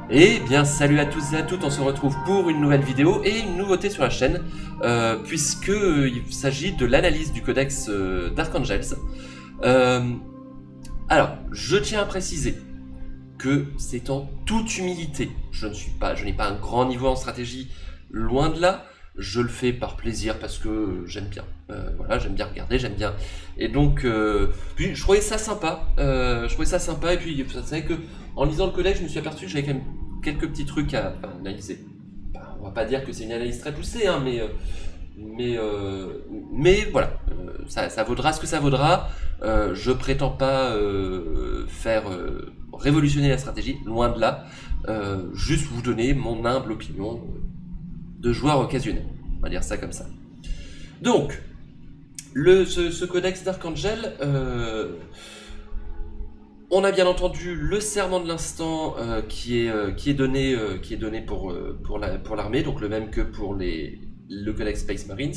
Eh bien, salut à tous et à toutes, on se retrouve pour une nouvelle vidéo et une nouveauté sur la chaîne, puisque il s'agit de l'analyse du codex Dark Angels. Euh, alors, je tiens à préciser que c'est en toute humilité. Je n'ai pas un grand niveau en stratégie, loin de là. Je le fais par plaisir parce que j'aime bien. Voilà, j'aime bien regarder, j'aime bien. Et donc, puis je trouvais ça sympa. Et puis, vous savez que en lisant le codex, je me suis aperçu que j'avais quand même quelques petits trucs à analyser. On va pas dire que c'est une analyse très poussée, hein, mais voilà, ça vaudra ce que ça vaudra. Je prétends pas faire révolutionner la stratégie, loin de là. Juste vous donner mon humble opinion de joueur occasionnel. On va dire ça comme ça. Donc, ce codex Dark Angel, on a bien entendu le serment de l'instant qui est donné pour l'armée, donc le même que pour le codex Space Marines.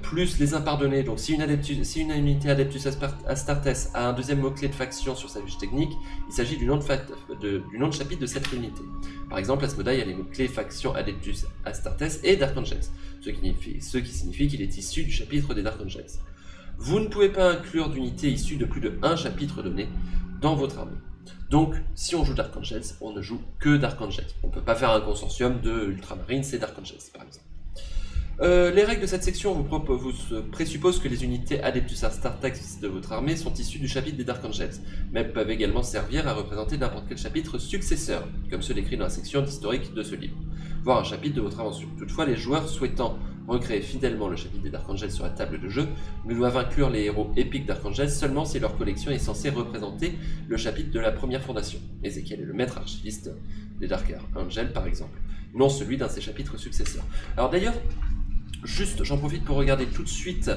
Plus les impardonnés, donc si une unité Adeptus Astartes a un deuxième mot-clé de faction sur sa fiche technique, il s'agit du nom de chapitre de cette unité. Par exemple, Asmodai a les mots-clés faction Adeptus Astartes et Dark Angels, ce qui signifie qu'il est issu du chapitre des Dark Angels. Vous ne pouvez pas inclure d'unités issues de plus de un chapitre donné dans votre armée. Donc, si on joue Dark Angels, on ne joue que Dark Angels. On ne peut pas faire un consortium de Ultramarines et Dark Angels, par exemple. Les règles de cette section vous présupposent que les unités Adeptus Astartes de votre armée sont issues du chapitre des Dark Angels, mais peuvent également servir à représenter n'importe quel chapitre successeur, comme ceux décrits dans la section d'historique de ce livre, voire un chapitre de votre aventure. Toutefois, les joueurs souhaitant recréer fidèlement le chapitre des Dark Angels sur la table de jeu ne doivent inclure les héros épiques Dark Angels seulement si leur collection est censée représenter le chapitre de la première fondation. Ézéchiel est le maître archiviste des Dark Angels, par exemple, non celui d'un de ses chapitres successeurs. Alors d'ailleurs, juste, j'en profite pour regarder tout de suite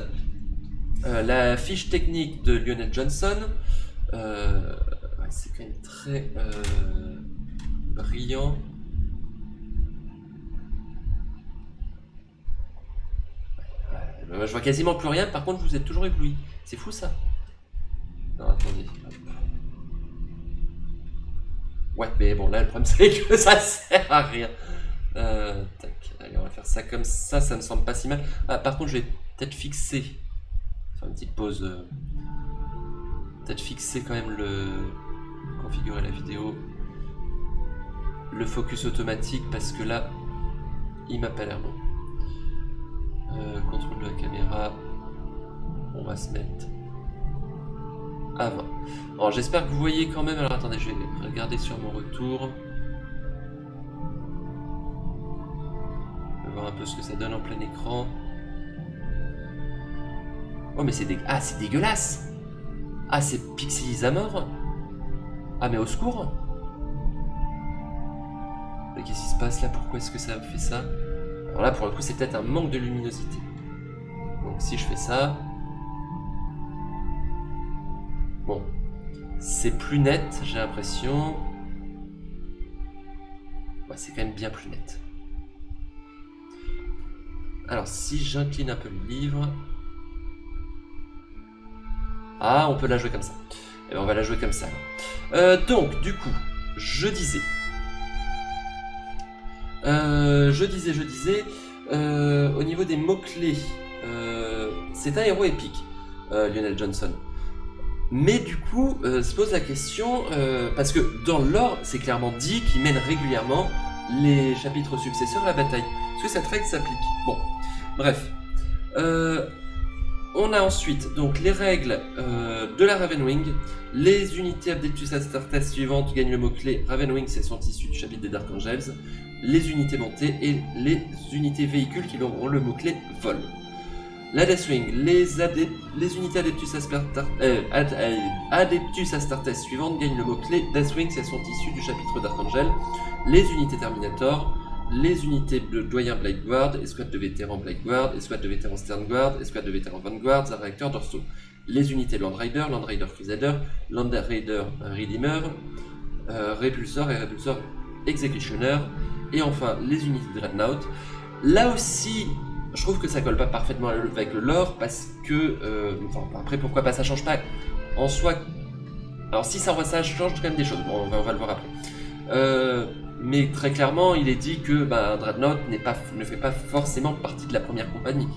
la fiche technique de Lionel Johnson. C'est quand même très brillant. Je vois quasiment plus rien, par contre vous êtes toujours ébloui. C'est fou ça. Non, attendez. Ouais, mais bon, là le problème c'est que ça sert à rien. Tac, allez, on va faire ça comme ça, ça me semble pas si mal. Ah, par contre, je vais peut-être fixer, faire une petite pause, peut-être fixer quand même configurer la vidéo, le focus automatique, parce que là, il m'a pas l'air bon. Contrôle de la caméra, on va se mettre à 20. Alors, j'espère que vous voyez quand même, alors attendez, je vais regarder sur mon retour. Voir un peu ce que ça donne en plein écran. Oh mais c'est dégueulasse. Ah, c'est pixelise à mort. Ah mais au secours. Mais qu'est-ce qui se passe là? Pourquoi est-ce que ça fait ça? Alors là pour le coup c'est peut-être un manque de luminosité. Donc si je fais ça, bon, c'est plus net, j'ai l'impression. Ouais, c'est quand même bien plus net. Alors, si j'incline un peu le livre... Ah, on peut la jouer comme ça. Eh bien, on va la jouer comme ça. Donc, du coup, je disais... au niveau des mots-clés, c'est un héros épique, Lionel Johnson. Mais du coup, se pose la question, parce que dans le lore, c'est clairement dit qu'il mène régulièrement les chapitres successeurs à la bataille. Est-ce que cette règle s'applique? Bon, bref. On a ensuite donc les règles de la Ravenwing. Les unités Adeptus Astartes suivantes gagnent le mot-clé Ravenwing si elles sont issues du chapitre des Dark Angels. Les unités montées et les unités véhicules qui auront le mot-clé Vol. La Deathwing, les unités Adeptus Astartes suivantes gagnent le mot-clé Deathwing si elles sont issues du chapitre Dark Angel. Les unités Terminator, les unités de doyen Blackguard, escouade de vétérans Blackguard, escouade de vétérans Sternguard, escouade de vétérans Vanguard, réacteurs dorsaux. Les unités Land Rider Crusader, Land Raider Redeemer, Répulsor et Répulsor Executioner, et enfin les unités Dreadnought. Là aussi, je trouve que ça colle pas parfaitement avec le lore parce que, après pourquoi pas, ça change pas en soi. Alors si ça change quand même des choses, bon, on va le voir après. Mais très clairement, il est dit que un Dreadnought ne fait pas forcément partie de la première compagnie.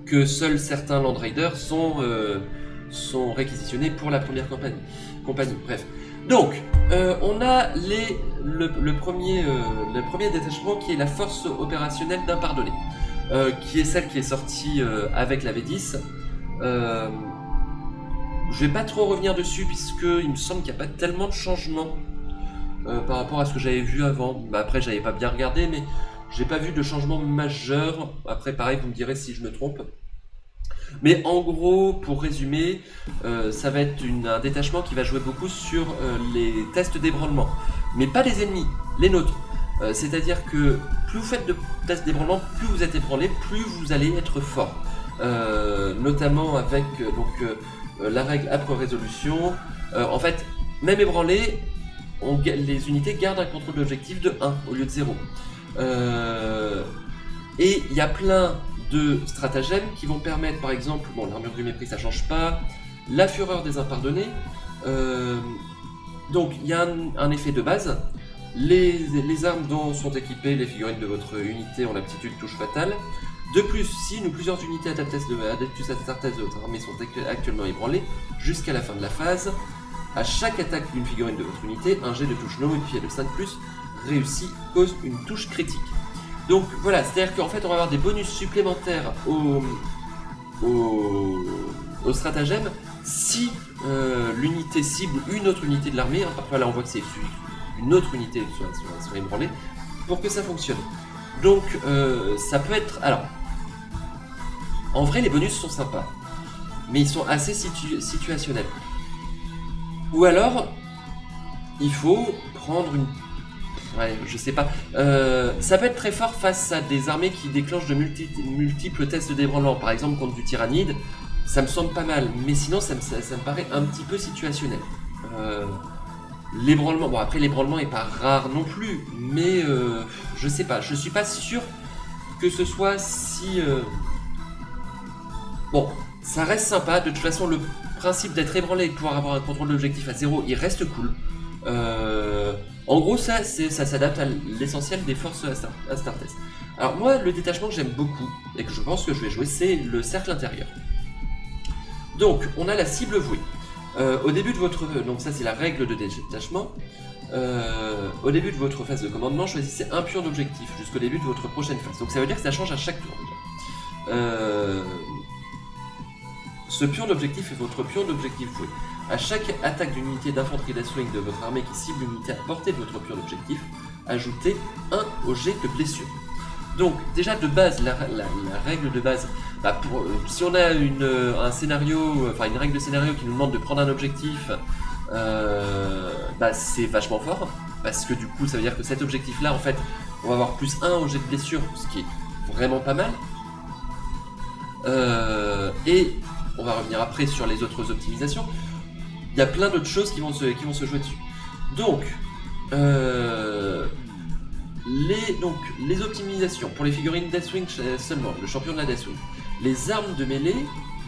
Que seuls certains Land Raiders sont réquisitionnés pour la première compagnie. Bref. Donc, on a le premier détachement qui est la force opérationnelle d'impardonné, qui est celle qui est sortie avec la V10. Je vais pas trop revenir dessus puisque il me semble qu'il n'y a pas tellement de changements par rapport à ce que j'avais vu avant. Après, j'avais pas bien regardé, mais j'ai pas vu de changement majeur. Après, pareil, vous me direz si je me trompe. Mais en gros, pour résumer, ça va être un détachement qui va jouer beaucoup sur les tests d'ébranlement. Mais pas les ennemis, les nôtres. C'est-à-dire que plus vous faites de tests d'ébranlement, plus vous êtes ébranlé, plus vous allez être fort. Notamment avec la règle âpre résolution. En fait, même ébranlé, les unités gardent un contrôle d'objectif de 1 au lieu de 0. Et il y a plein de stratagèmes qui vont permettre, par exemple, l'armure du mépris ça change pas, la fureur des impardonnés. Donc il y a un effet de base. Les armes dont sont équipées les figurines de votre unité ont l'aptitude touche fatale. De plus, si une ou plusieurs unités Adeptus Astartes de votre armée sont actuellement ébranlées jusqu'à la fin de la phase, à chaque attaque d'une figurine de votre unité, un jet de touche non modifié de 5+, réussi cause une touche critique. Donc voilà, c'est-à-dire qu'en fait on va avoir des bonus supplémentaires au stratagème si l'unité cible une autre unité de l'armée, parfois là on voit que c'est une autre unité soit ébranlée, pour que ça fonctionne. Donc ça peut être... Alors, en vrai les bonus sont sympas, mais ils sont assez situationnels. Ou alors, il faut prendre une... Ouais, je sais pas. Ça peut être très fort face à des armées qui déclenchent de multiples tests d'ébranlement. Par exemple, contre du tyrannide, ça me semble pas mal. Mais sinon, ça me paraît un petit peu situationnel. L'ébranlement... Bon, après, l'ébranlement est pas rare non plus. Mais je sais pas. Je suis pas sûr que ce soit si... Bon, ça reste sympa. De toute façon, le principe d'être ébranlé et de pouvoir avoir un contrôle d'objectif à 0, il reste cool. En gros, ça s'adapte à l'essentiel des forces Astartes. Alors moi, le détachement que j'aime beaucoup et que je pense que je vais jouer, c'est le cercle intérieur. Donc, on a la cible vouée. Au début de votre... Donc ça, c'est la règle de détachement. Au début de votre phase de commandement, choisissez un pion d'objectif jusqu'au début de votre prochaine phase. Donc ça veut dire que ça change à chaque tour déjà. Ce pion d'objectif est votre pion d'objectif voué. À chaque attaque d'une unité d'infanterie d'Aswing de votre armée qui cible une unité à portée de votre pion d'objectif, ajoutez 1 au jet de blessure. Donc déjà de base, la règle de base, si on a un scénario, enfin une règle de scénario qui nous demande de prendre un objectif, c'est vachement fort, parce que du coup ça veut dire que cet objectif là en fait, on va avoir plus 1 au jet de blessure, ce qui est vraiment pas mal. Et on va revenir après sur les autres optimisations. Il y a plein d'autres choses qui vont se jouer dessus. Donc, les optimisations pour les figurines Deathwing seulement, le champion de la Deathwing. Les armes de mêlée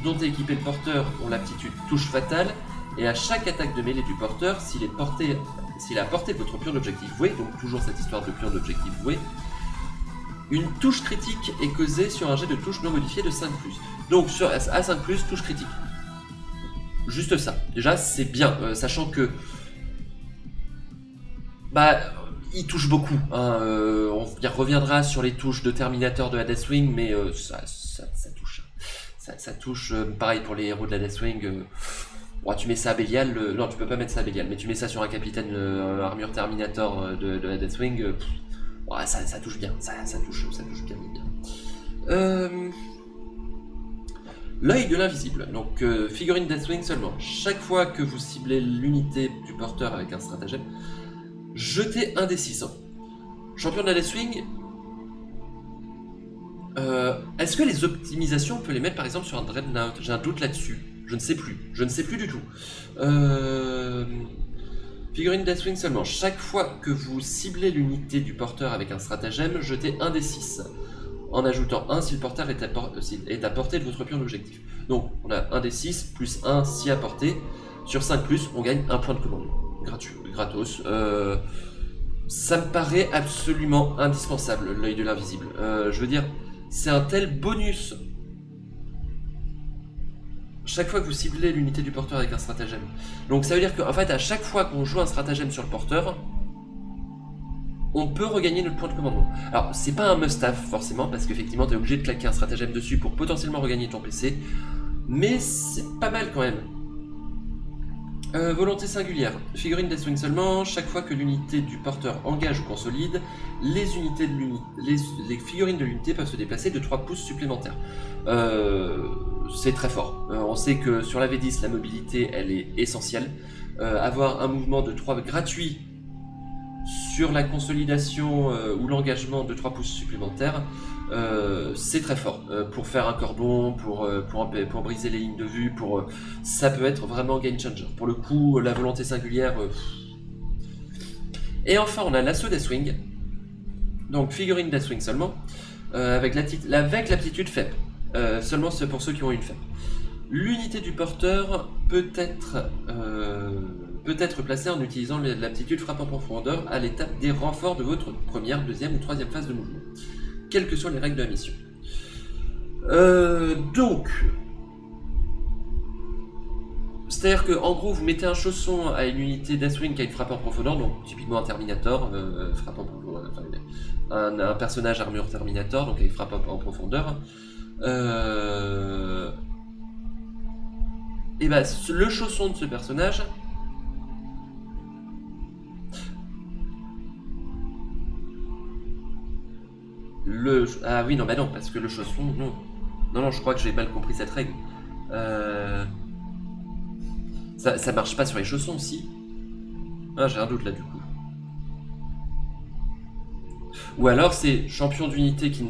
dont est équipé le porteur ont l'aptitude touche fatale, et à chaque attaque de mêlée du porteur, s'il a porté de votre pion d'objectif voué, donc toujours cette histoire de pion d'objectif voué, une touche critique est causée sur un jet de touche non modifié de 5+. Donc sur à 5+, touche critique. Juste ça. Déjà, c'est bien, sachant que... il touche beaucoup. Hein, on y reviendra sur les touches de Terminator de la Deathwing, mais ça touche. Ça touche, pareil pour les héros de la Deathwing. Tu mets ça à Belial, non, tu peux pas mettre ça à Belial, mais tu mets ça sur un capitaine armure Terminator de la Deathwing. Ça touche bien, ça touche bien. L'œil de l'invisible, donc figurine Deathwing seulement. Chaque fois que vous ciblez l'unité du porteur avec un stratagème, jetez un des 600. Champion de la Deathwing, est-ce que les optimisations, on peut les mettre par exemple sur un Dreadnought? J'ai un doute là-dessus, je ne sais plus du tout. Figurine Deathwing seulement. Chaque fois que vous ciblez l'unité du porteur avec un stratagème, jetez un des 6. En ajoutant 1 si le porteur est à portée de votre pion d'objectif. Donc on a 1 des 6 plus 1 si à portée. Sur 5+, on gagne 1 point de commandement. gratos. Ça me paraît absolument indispensable, l'œil de l'invisible. Je veux dire, c'est un tel bonus. Chaque fois que vous ciblez l'unité du porteur avec un stratagème. Donc ça veut dire qu'en fait, à chaque fois qu'on joue un stratagème sur le porteur, on peut regagner notre point de commandement. Alors, c'est pas un must-have forcément, parce qu'effectivement, t'es obligé de claquer un stratagème dessus pour potentiellement regagner ton PC, mais c'est pas mal quand même. Volonté singulière. Figurine Deathwing seulement. Chaque fois que l'unité du porteur engage ou consolide, les figurines de l'unité peuvent se déplacer de 3 pouces supplémentaires. C'est très fort. On sait que sur la V10, la mobilité, elle est essentielle. Avoir un mouvement de 3 gratuit sur la consolidation ou l'engagement de 3 pouces supplémentaires, c'est très fort. Pour faire un cordon, pour briser les lignes de vue, ça peut être vraiment game changer. Pour le coup, la volonté singulière... Et enfin, on a l'assaut Deathwing. Donc, figurine Deathwing seulement, avec l'aptitude FEP. Seulement pour ceux qui ont une FEP. L'unité du porteur peut être placée en utilisant l'aptitude frappe en profondeur à l'étape des renforts de votre première, deuxième ou troisième phase de mouvement, quelles que soient les règles de la mission. Donc, c'est-à-dire que en gros, vous mettez un chausson à une unité Deathwing qui a une frappe en profondeur, donc typiquement un Terminator, frappe en profondeur, enfin, un personnage armure Terminator, donc avec frappe en profondeur. Et bah, le chausson de ce personnage ah oui, non, bah non, parce que le chausson, non, je crois que j'ai mal compris cette règle. Ça marche pas sur les chaussons, si. Ah, j'ai un doute là, du coup. Ou alors c'est champion d'unité qui...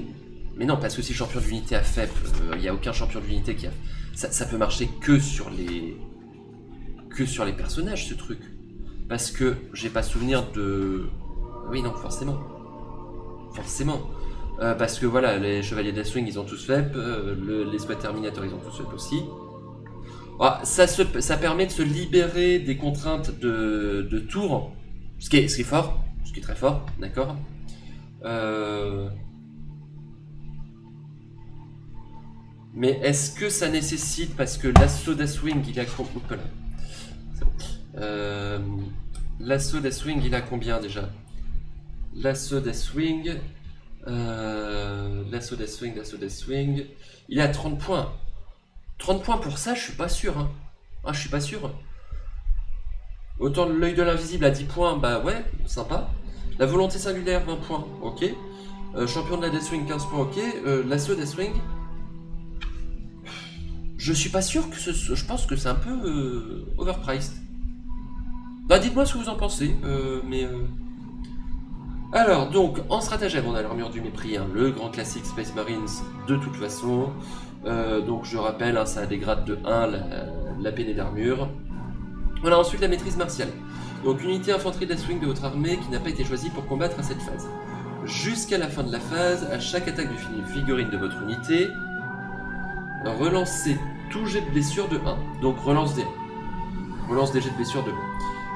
Mais non, parce que si champion d'unité a FEP, il n'y a aucun champion d'unité qui a... Ça peut marcher que sur les personnages, ce truc. Parce que j'ai pas souvenir de... Oui, non, forcément. Parce que voilà, les chevaliers Deathwing, ils ont tous FEP, les Sweat Terminator, ils ont tous FEP aussi. Ah, ça permet de se libérer des contraintes de tour, ce qui est fort, ce qui est très fort, d'accord. Mais est-ce que ça nécessite, parce que l'assaut Deathwing il a combien? L'assaut Deathwing il a combien déjà? L'assaut Deathwing, il a 30 points. 30 points pour ça, je suis pas sûr. Hein. Ah, je suis pas sûr. Autant l'œil de l'invisible à 10 points, bah ouais, sympa. La volonté singulière, 20 points, ok. Champion de la Deathwing, 15 points, ok. L'assaut Deathwing, je suis pas sûr que je pense que c'est un peu overpriced. Bah dites-moi ce que vous en pensez, Alors, donc, en stratagème, on a l'armure du mépris, hein, le grand classique Space Marines de toute façon. Donc, je rappelle, hein, ça a des grades de 1, la peinée d'armure. On a ensuite la maîtrise martiale. Donc, unité infanterie Deathwing de votre armée qui n'a pas été choisie pour combattre à cette phase. Jusqu'à la fin de la phase, à chaque attaque de figurine de votre unité, relancez tout jet de blessure de 1. Donc, relance des 1. Relance des jets de blessure de 1.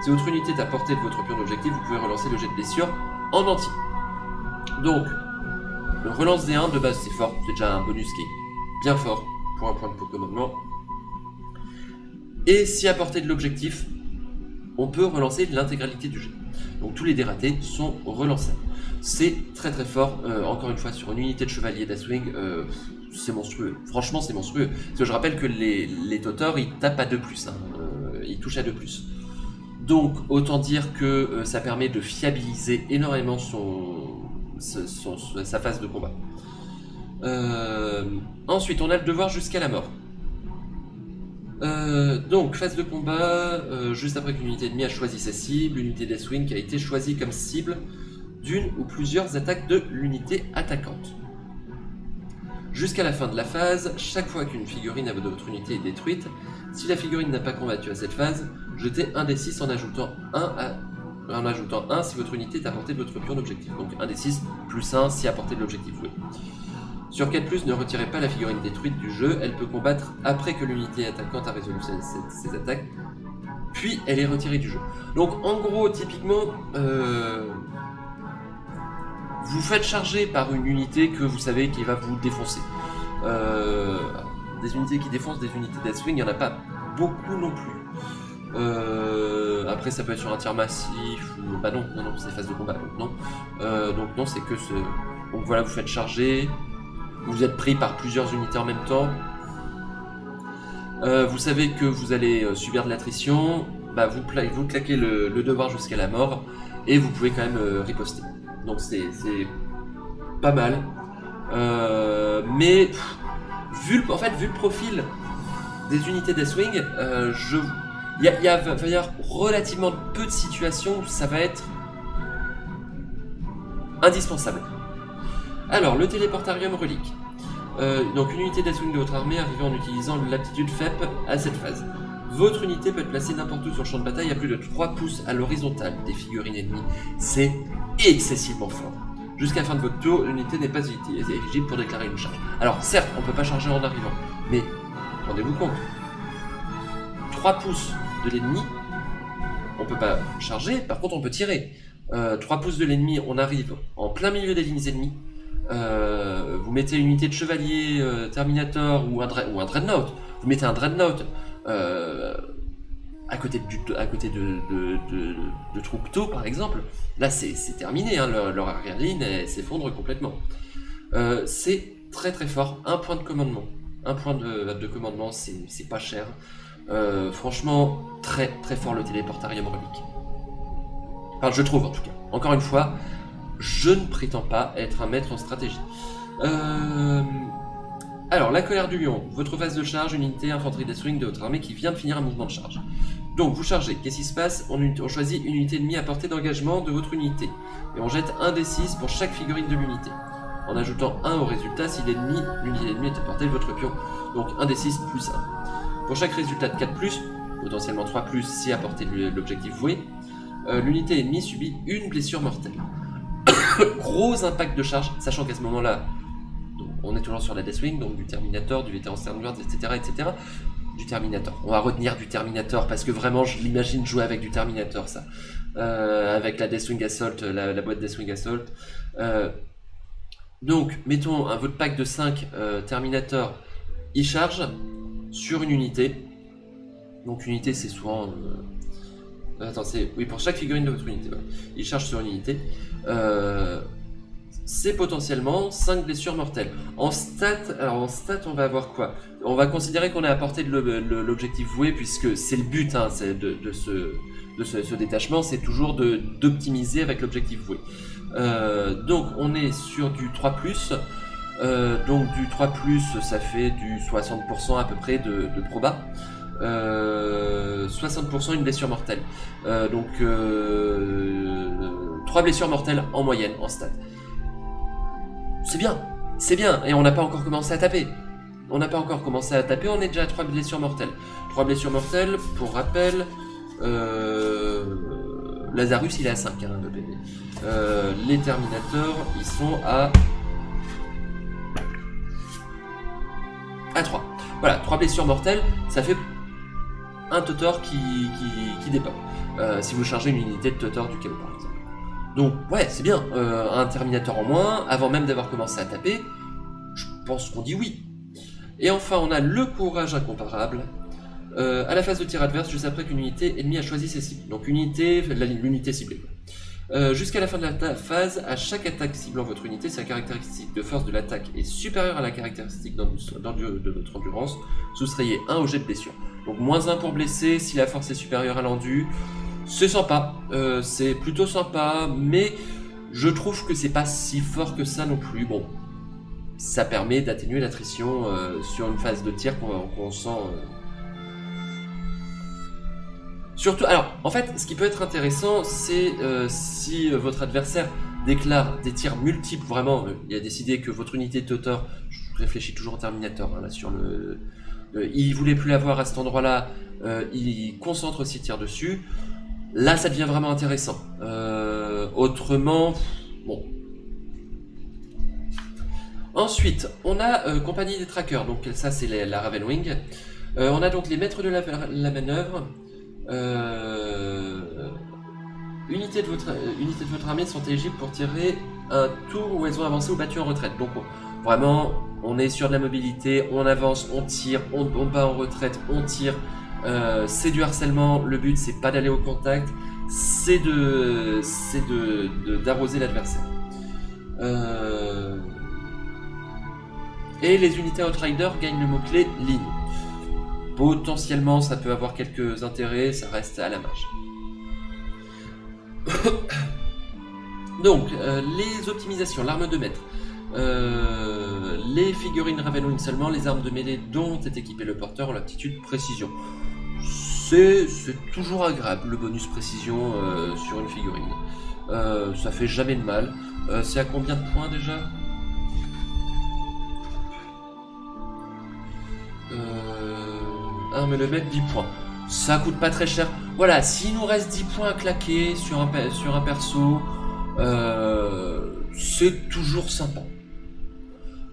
Si votre unité est à portée de votre pion d'objectif, vous pouvez relancer le jet de blessure en entier. Donc, le relance des 1 de base c'est fort, c'est déjà un bonus qui est bien fort pour un point de commandement. Et si à portée de l'objectif, on peut relancer l'intégralité du jet. Donc tous les dés ratés sont relancés. C'est très très fort, encore une fois sur une unité de chevalier Deathwing, c'est monstrueux. Franchement c'est monstrueux. Parce que je rappelle que les Totors ils tapent à 2+, hein, ils touchent à 2+. Donc autant dire que ça permet de fiabiliser énormément sa phase de combat. Ensuite on a le devoir jusqu'à la mort. Donc phase de combat, juste après qu'une unité ennemie a choisi sa cible, l'unité Deathwing qui a été choisie comme cible d'une ou plusieurs attaques de l'unité attaquante. Jusqu'à la fin de la phase, chaque fois qu'une figurine de votre unité est détruite, si la figurine n'a pas combattu à cette phase, jetez un des 6 en ajoutant 1 si votre unité est à portée de votre pion d'objectif. Donc un des 6 plus 1 si à portée de l'objectif, oui. Sur 4+, ne retirez pas la figurine détruite du jeu, elle peut combattre après que l'unité attaquante a résolu ses attaques, puis elle est retirée du jeu. Donc en gros, typiquement, vous faites charger par une unité que vous savez qui va vous défoncer. Des unités qui défoncent des unités Deathwing, il n'y en a pas beaucoup non plus. Après ça peut être sur un tir massif, ou... bah non, c'est phase de combat, donc non, c'est que ce... Donc voilà, vous faites charger, vous êtes pris par plusieurs unités en même temps. Vous savez que vous allez subir de l'attrition, bah vous claquez le devoir jusqu'à la mort, et vous pouvez quand même riposter. Donc c'est pas mal. Mais vu le profil des unités Deathwing, va y avoir relativement peu de situations où ça va être indispensable. Alors, le téléportarium relique. Donc une unité Deathwing de votre armée arrivée en utilisant l'aptitude FEP à cette phase. Votre unité peut être placée n'importe où sur le champ de bataille à plus de 3 pouces à l'horizontale des figurines ennemies. C'est excessivement fort. Jusqu'à la fin de votre tour, l'unité n'est pas éligible pour déclarer une charge. Alors certes, on ne peut pas charger en arrivant, mais rendez-vous compte, 3 pouces de l'ennemi, on peut pas charger, par contre on peut tirer. 3 pouces de l'ennemi, on arrive en plein milieu des lignes ennemies. Vous mettez une unité de chevalier, Terminator ou un Dreadnought. Vous mettez un Dreadnought à côté de troupes tôt par exemple. Là c'est terminé, hein, leur arrière-ligne s'effondre complètement. C'est très très fort. Un point de commandement. Un point de commandement, c'est pas cher. Franchement, très très fort le téléportarium relique. Enfin, je trouve en tout cas. Encore une fois, je ne prétends pas être un maître en stratégie. Alors, la colère du lion. Votre phase de charge, une unité infanterie Deathwing de votre armée qui vient de finir un mouvement de charge. Donc, vous chargez. Qu'est-ce qui se passe? On choisit une unité ennemie à portée d'engagement de votre unité. Et on jette un D6 pour chaque figurine de l'unité. En ajoutant 1 au résultat si l'unité ennemie est à portée de votre pion. Donc, un D6 plus 1. Pour chaque résultat de 4+, potentiellement 3+, si à portée de l'objectif voué, l'unité ennemie subit une blessure mortelle. Gros impact de charge, sachant qu'à ce moment-là, on est toujours sur la Deathwing, donc du Terminator, du Vétéran Sternguard, etc. Du Terminator. On va retenir du Terminator, parce que vraiment, je l'imagine jouer avec du Terminator, ça. Avec la Deathwing Assault, la boîte Deathwing Assault. Donc, mettons votre pack de 5 Terminator, il charge sur une unité. Donc, une unité, c'est souvent... oui, pour chaque figurine de votre unité. Ouais. Il charge sur une unité. C'est potentiellement 5 blessures mortelles. En stat, on va avoir quoi? On va considérer qu'on est à portée de l'objectif voué, puisque c'est le but hein, de ce détachement, c'est toujours d'optimiser avec l'objectif voué. Donc on est sur du 3+, donc du 3+, ça fait du 60% à peu près de proba. 60% une blessure mortelle. Donc 3 blessures mortelles en moyenne en stat. C'est bien, et on n'a pas encore commencé à taper. On est déjà à 3 blessures mortelles. 3 blessures mortelles, pour rappel, Lazarus il est à 5 hein, de PV. Les Terminators, ils sont à 3. Voilà, 3 blessures mortelles, ça fait un Totor qui dépop. Si vous chargez une unité de Totor du chaos par exemple. Donc ouais, c'est bien, un Terminator en moins, avant même d'avoir commencé à taper, je pense qu'on dit oui. Et enfin, on a le courage incomparable. À la phase de tir adverse, juste après qu'une unité ennemie a choisi ses cibles. Donc l'unité ciblée. Jusqu'à la fin de la phase, à chaque attaque ciblant votre unité, sa caractéristique de force de l'attaque est supérieure à la caractéristique de votre endurance. Soustrayez 1 au jet de blessure. Donc moins 1 pour blesser si la force est supérieure à l'endu. C'est sympa, c'est plutôt sympa, mais je trouve que c'est pas si fort que ça non plus. Bon, ça permet d'atténuer l'attrition sur une phase de tir qu'on sent. Surtout, alors, en fait, ce qui peut être intéressant, c'est si votre adversaire déclare des tirs multiples, vraiment, il a décidé que votre unité de Totor, je réfléchis toujours en Terminator, hein, là, sur il voulait plus l'avoir à cet endroit-là, il concentre ses tirs dessus, là, ça devient vraiment intéressant. Autrement, bon. Ensuite, on a Compagnie des Trackers, donc ça, c'est la Ravenwing. On a donc les maîtres de la manœuvre. Unités de votre armée sont éligibles pour tirer un tour où elles ont avancé ou battu en retraite. Donc vraiment, on est sur de la mobilité, on avance, on tire, on bat en retraite, on tire. C'est du harcèlement, le but c'est pas d'aller au contact, c'est d'arroser l'adversaire. Et les unités Outrider gagnent le mot-clé ligne. Potentiellement ça peut avoir quelques intérêts, ça reste à la marge. Donc, les optimisations, l'arme de maître, les figurines Ravenwing seulement, les armes de mêlée dont est équipé le porteur ont l'aptitude précision. C'est toujours agréable le bonus précision sur une figurine. Ça fait jamais de mal. C'est à combien de points déjà ? Arme de maître 10 points. Ça coûte pas très cher. Voilà, s'il nous reste 10 points à claquer sur un perso, c'est toujours sympa.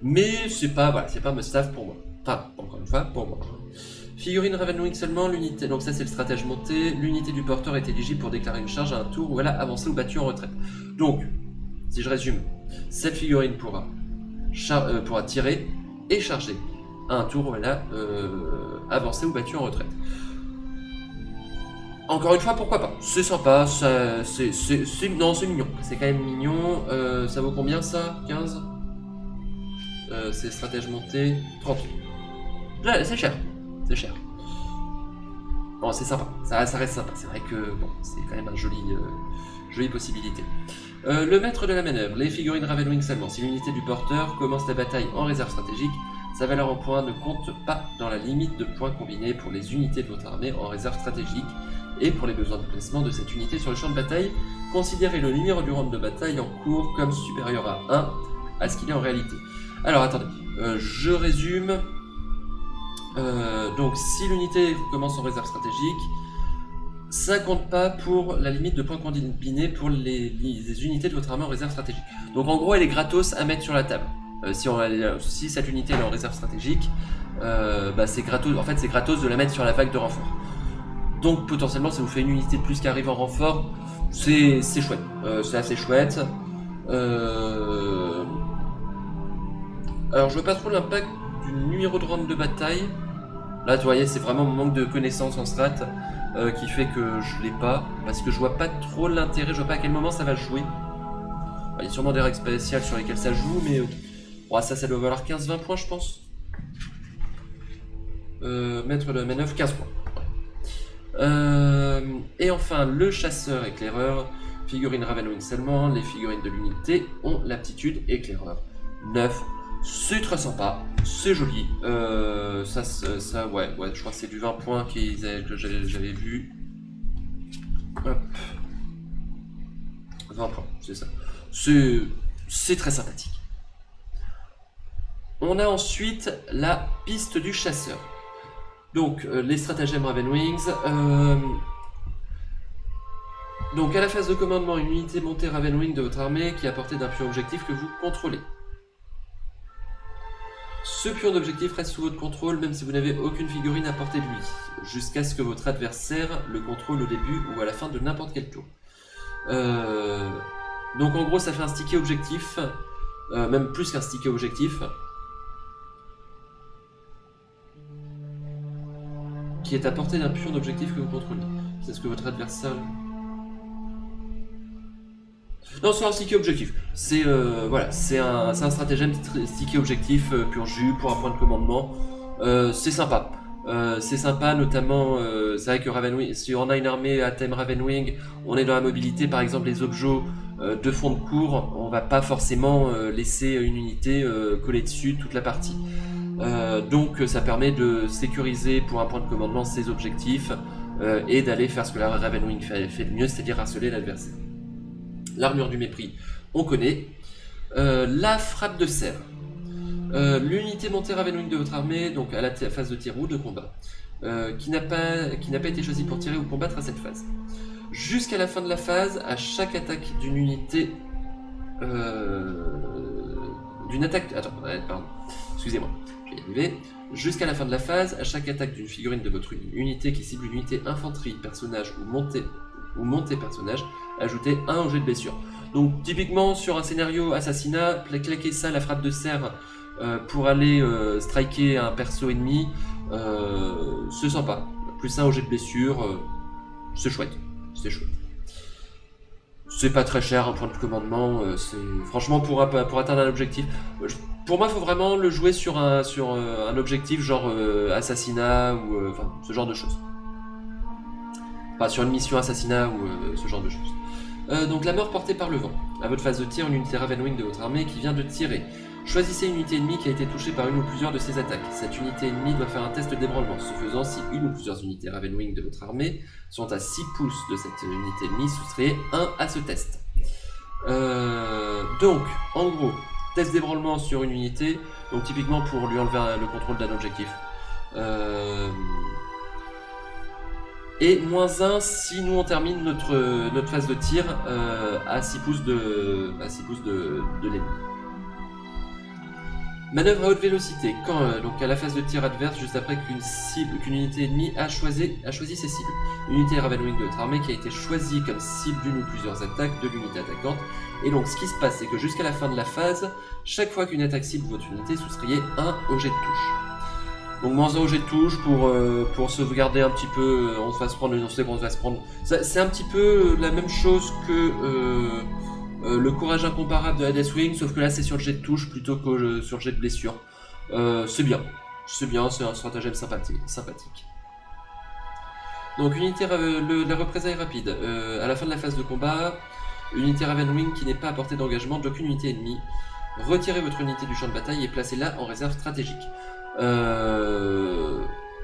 Mais c'est pas must-have pour moi. Enfin, encore une fois, pour moi. Figurine Ravenwing seulement, l'unité. Donc ça c'est le stratège monté. L'unité du porteur est éligible pour déclarer une charge à un tour où elle a avancé ou battu en retraite. Donc, si je résume, cette figurine pourra tirer et charger à un tour où elle a avancé ou battu en retraite. Encore une fois, pourquoi pas? C'est sympa, non, c'est mignon. C'est quand même mignon. Ça vaut combien ça? 15 c'est stratège monté. 30. Là, c'est cher. C'est cher. Bon, c'est sympa. Ça reste sympa. C'est vrai que bon, c'est quand même un jolie possibilité. Le maître de la manœuvre. Les figurines Ravenwing seulement. Si l'unité du porteur commence la bataille en réserve stratégique, sa valeur en points ne compte pas dans la limite de points combinés pour les unités de votre armée en réserve stratégique. Et pour les besoins de placement de cette unité sur le champ de bataille, considérez le numéro du round de bataille en cours comme supérieur à 1 à ce qu'il est en réalité. Alors attendez, je résume. Donc si l'unité commence en réserve stratégique, ça compte pas pour la limite de points combinés pour les unités de votre armée en réserve stratégique. Donc en gros elle est gratos à mettre sur la table. Si cette unité est en réserve stratégique, c'est gratos. En fait c'est gratos de la mettre sur la vague de renfort. Donc potentiellement ça vous fait une unité de plus qui arrive en renfort, c'est chouette, c'est assez chouette. Alors je vois pas trop l'impact du numéro de round de bataille. Là tu voyez c'est vraiment mon manque de connaissances en strat qui fait que je l'ai pas, parce que je vois pas trop l'intérêt, je vois pas à quel moment ça va jouer. Il y a sûrement des règles spéciales sur lesquelles ça joue, mais ça doit valoir 15-20 points je pense. Maître de la manœuvre 15 points. Et enfin le chasseur éclaireur, figurine Ravenwing seulement, les figurines de l'unité ont l'aptitude éclaireur 9, c'est très sympa, c'est joli, ouais, je crois que c'est du 20 points que j'avais vu. Hop. 20 points, c'est ça, c'est très sympathique. On a ensuite la piste du chasseur. Donc, les stratagèmes Ravenwings. Donc, à la phase de commandement, une unité montée Ravenwing de votre armée qui est à portée d'un pion objectif que vous contrôlez. Ce pion d'objectif reste sous votre contrôle même si vous n'avez aucune figurine à portée de lui, jusqu'à ce que votre adversaire le contrôle au début ou à la fin de n'importe quel tour. Donc, en gros, ça fait un stické objectif, même plus qu'un stické objectif. Qui est à portée d'un pion d'objectif que vous contrôlez. C'est ce que votre adversaire... Non, c'est un stické objectif. C'est un stratagème stické objectif pur jus pour un point de commandement. C'est sympa. C'est sympa, notamment, c'est vrai que Ravenwing, si on a une armée à thème Ravenwing, on est dans la mobilité, par exemple les objets de fond de cours, on va pas forcément laisser une unité coller dessus toute la partie. Donc ça permet de sécuriser pour un point de commandement ses objectifs et d'aller faire ce que la Ravenwing fait de mieux, c'est-à-dire harceler l'adversaire. L'armure du mépris, on connaît. La frappe de serre. L'unité montée Ravenwing de votre armée, donc à la phase de tir ou de combat, qui n'a pas été choisie pour tirer ou combattre à cette phase. Jusqu'à la fin de la phase, à chaque attaque d'une unité... Attends, pardon, excusez-moi. Je vais y arriver. Jusqu'à la fin de la phase, à chaque attaque d'une figurine de votre unité qui cible une unité infanterie, personnage ou montée personnage, ajoutez 1 au jet de blessure. Donc typiquement sur un scénario assassinat, claquer ça, la frappe de serre pour aller striker un perso ennemi, c'est sympa. Plus 1 au jet de blessure, c'est chouette. C'est chouette. C'est pas très cher, un point de commandement, franchement pour atteindre un objectif. Pour moi, il faut vraiment le jouer sur un objectif genre assassinat ou enfin ce genre de choses. Enfin, sur une mission assassinat ou ce genre de choses. Donc la mort portée par le vent. À votre phase de tir, une unité Ravenwing de votre armée qui vient de tirer. Choisissez une unité ennemie qui a été touchée par une ou plusieurs de ses attaques. Cette unité ennemie doit faire un test d'ébranlement. Ce faisant, si une ou plusieurs unités Ravenwing de votre armée sont à 6 pouces de cette unité ennemie, soustrayez 1 à ce test. Donc, en gros, test d'ébranlement sur une unité, donc typiquement pour lui enlever le contrôle d'un objectif. Et -1 si nous on termine notre phase de tir à 6 pouces de l'ennemi. Manœuvre à haute vélocité, quand donc à la phase de tir adverse, juste après qu'une unité ennemie a choisi ses cibles. Une unité Ravenwing de votre armée qui a été choisie comme cible d'une ou plusieurs attaques de l'unité attaquante. Et donc ce qui se passe, c'est que jusqu'à la fin de la phase, chaque fois qu'une attaque cible votre unité, soustrayez 1 au jet de touche. Donc -1 au jet de touche pour sauvegarder un petit peu, on va se prendre, on sait qu'on va se prendre. C'est un petit peu la même chose que le courage incomparable de la Deathwing, sauf que là c'est sur le jet de touche plutôt que sur le jet de blessure. C'est bien, c'est un stratagème sympathique. Donc unité la représailles rapide. À la fin de la phase de combat, unité Ravenwing qui n'est pas à portée d'engagement d'aucune unité ennemie. Retirez votre unité du champ de bataille et placez-la en réserve stratégique.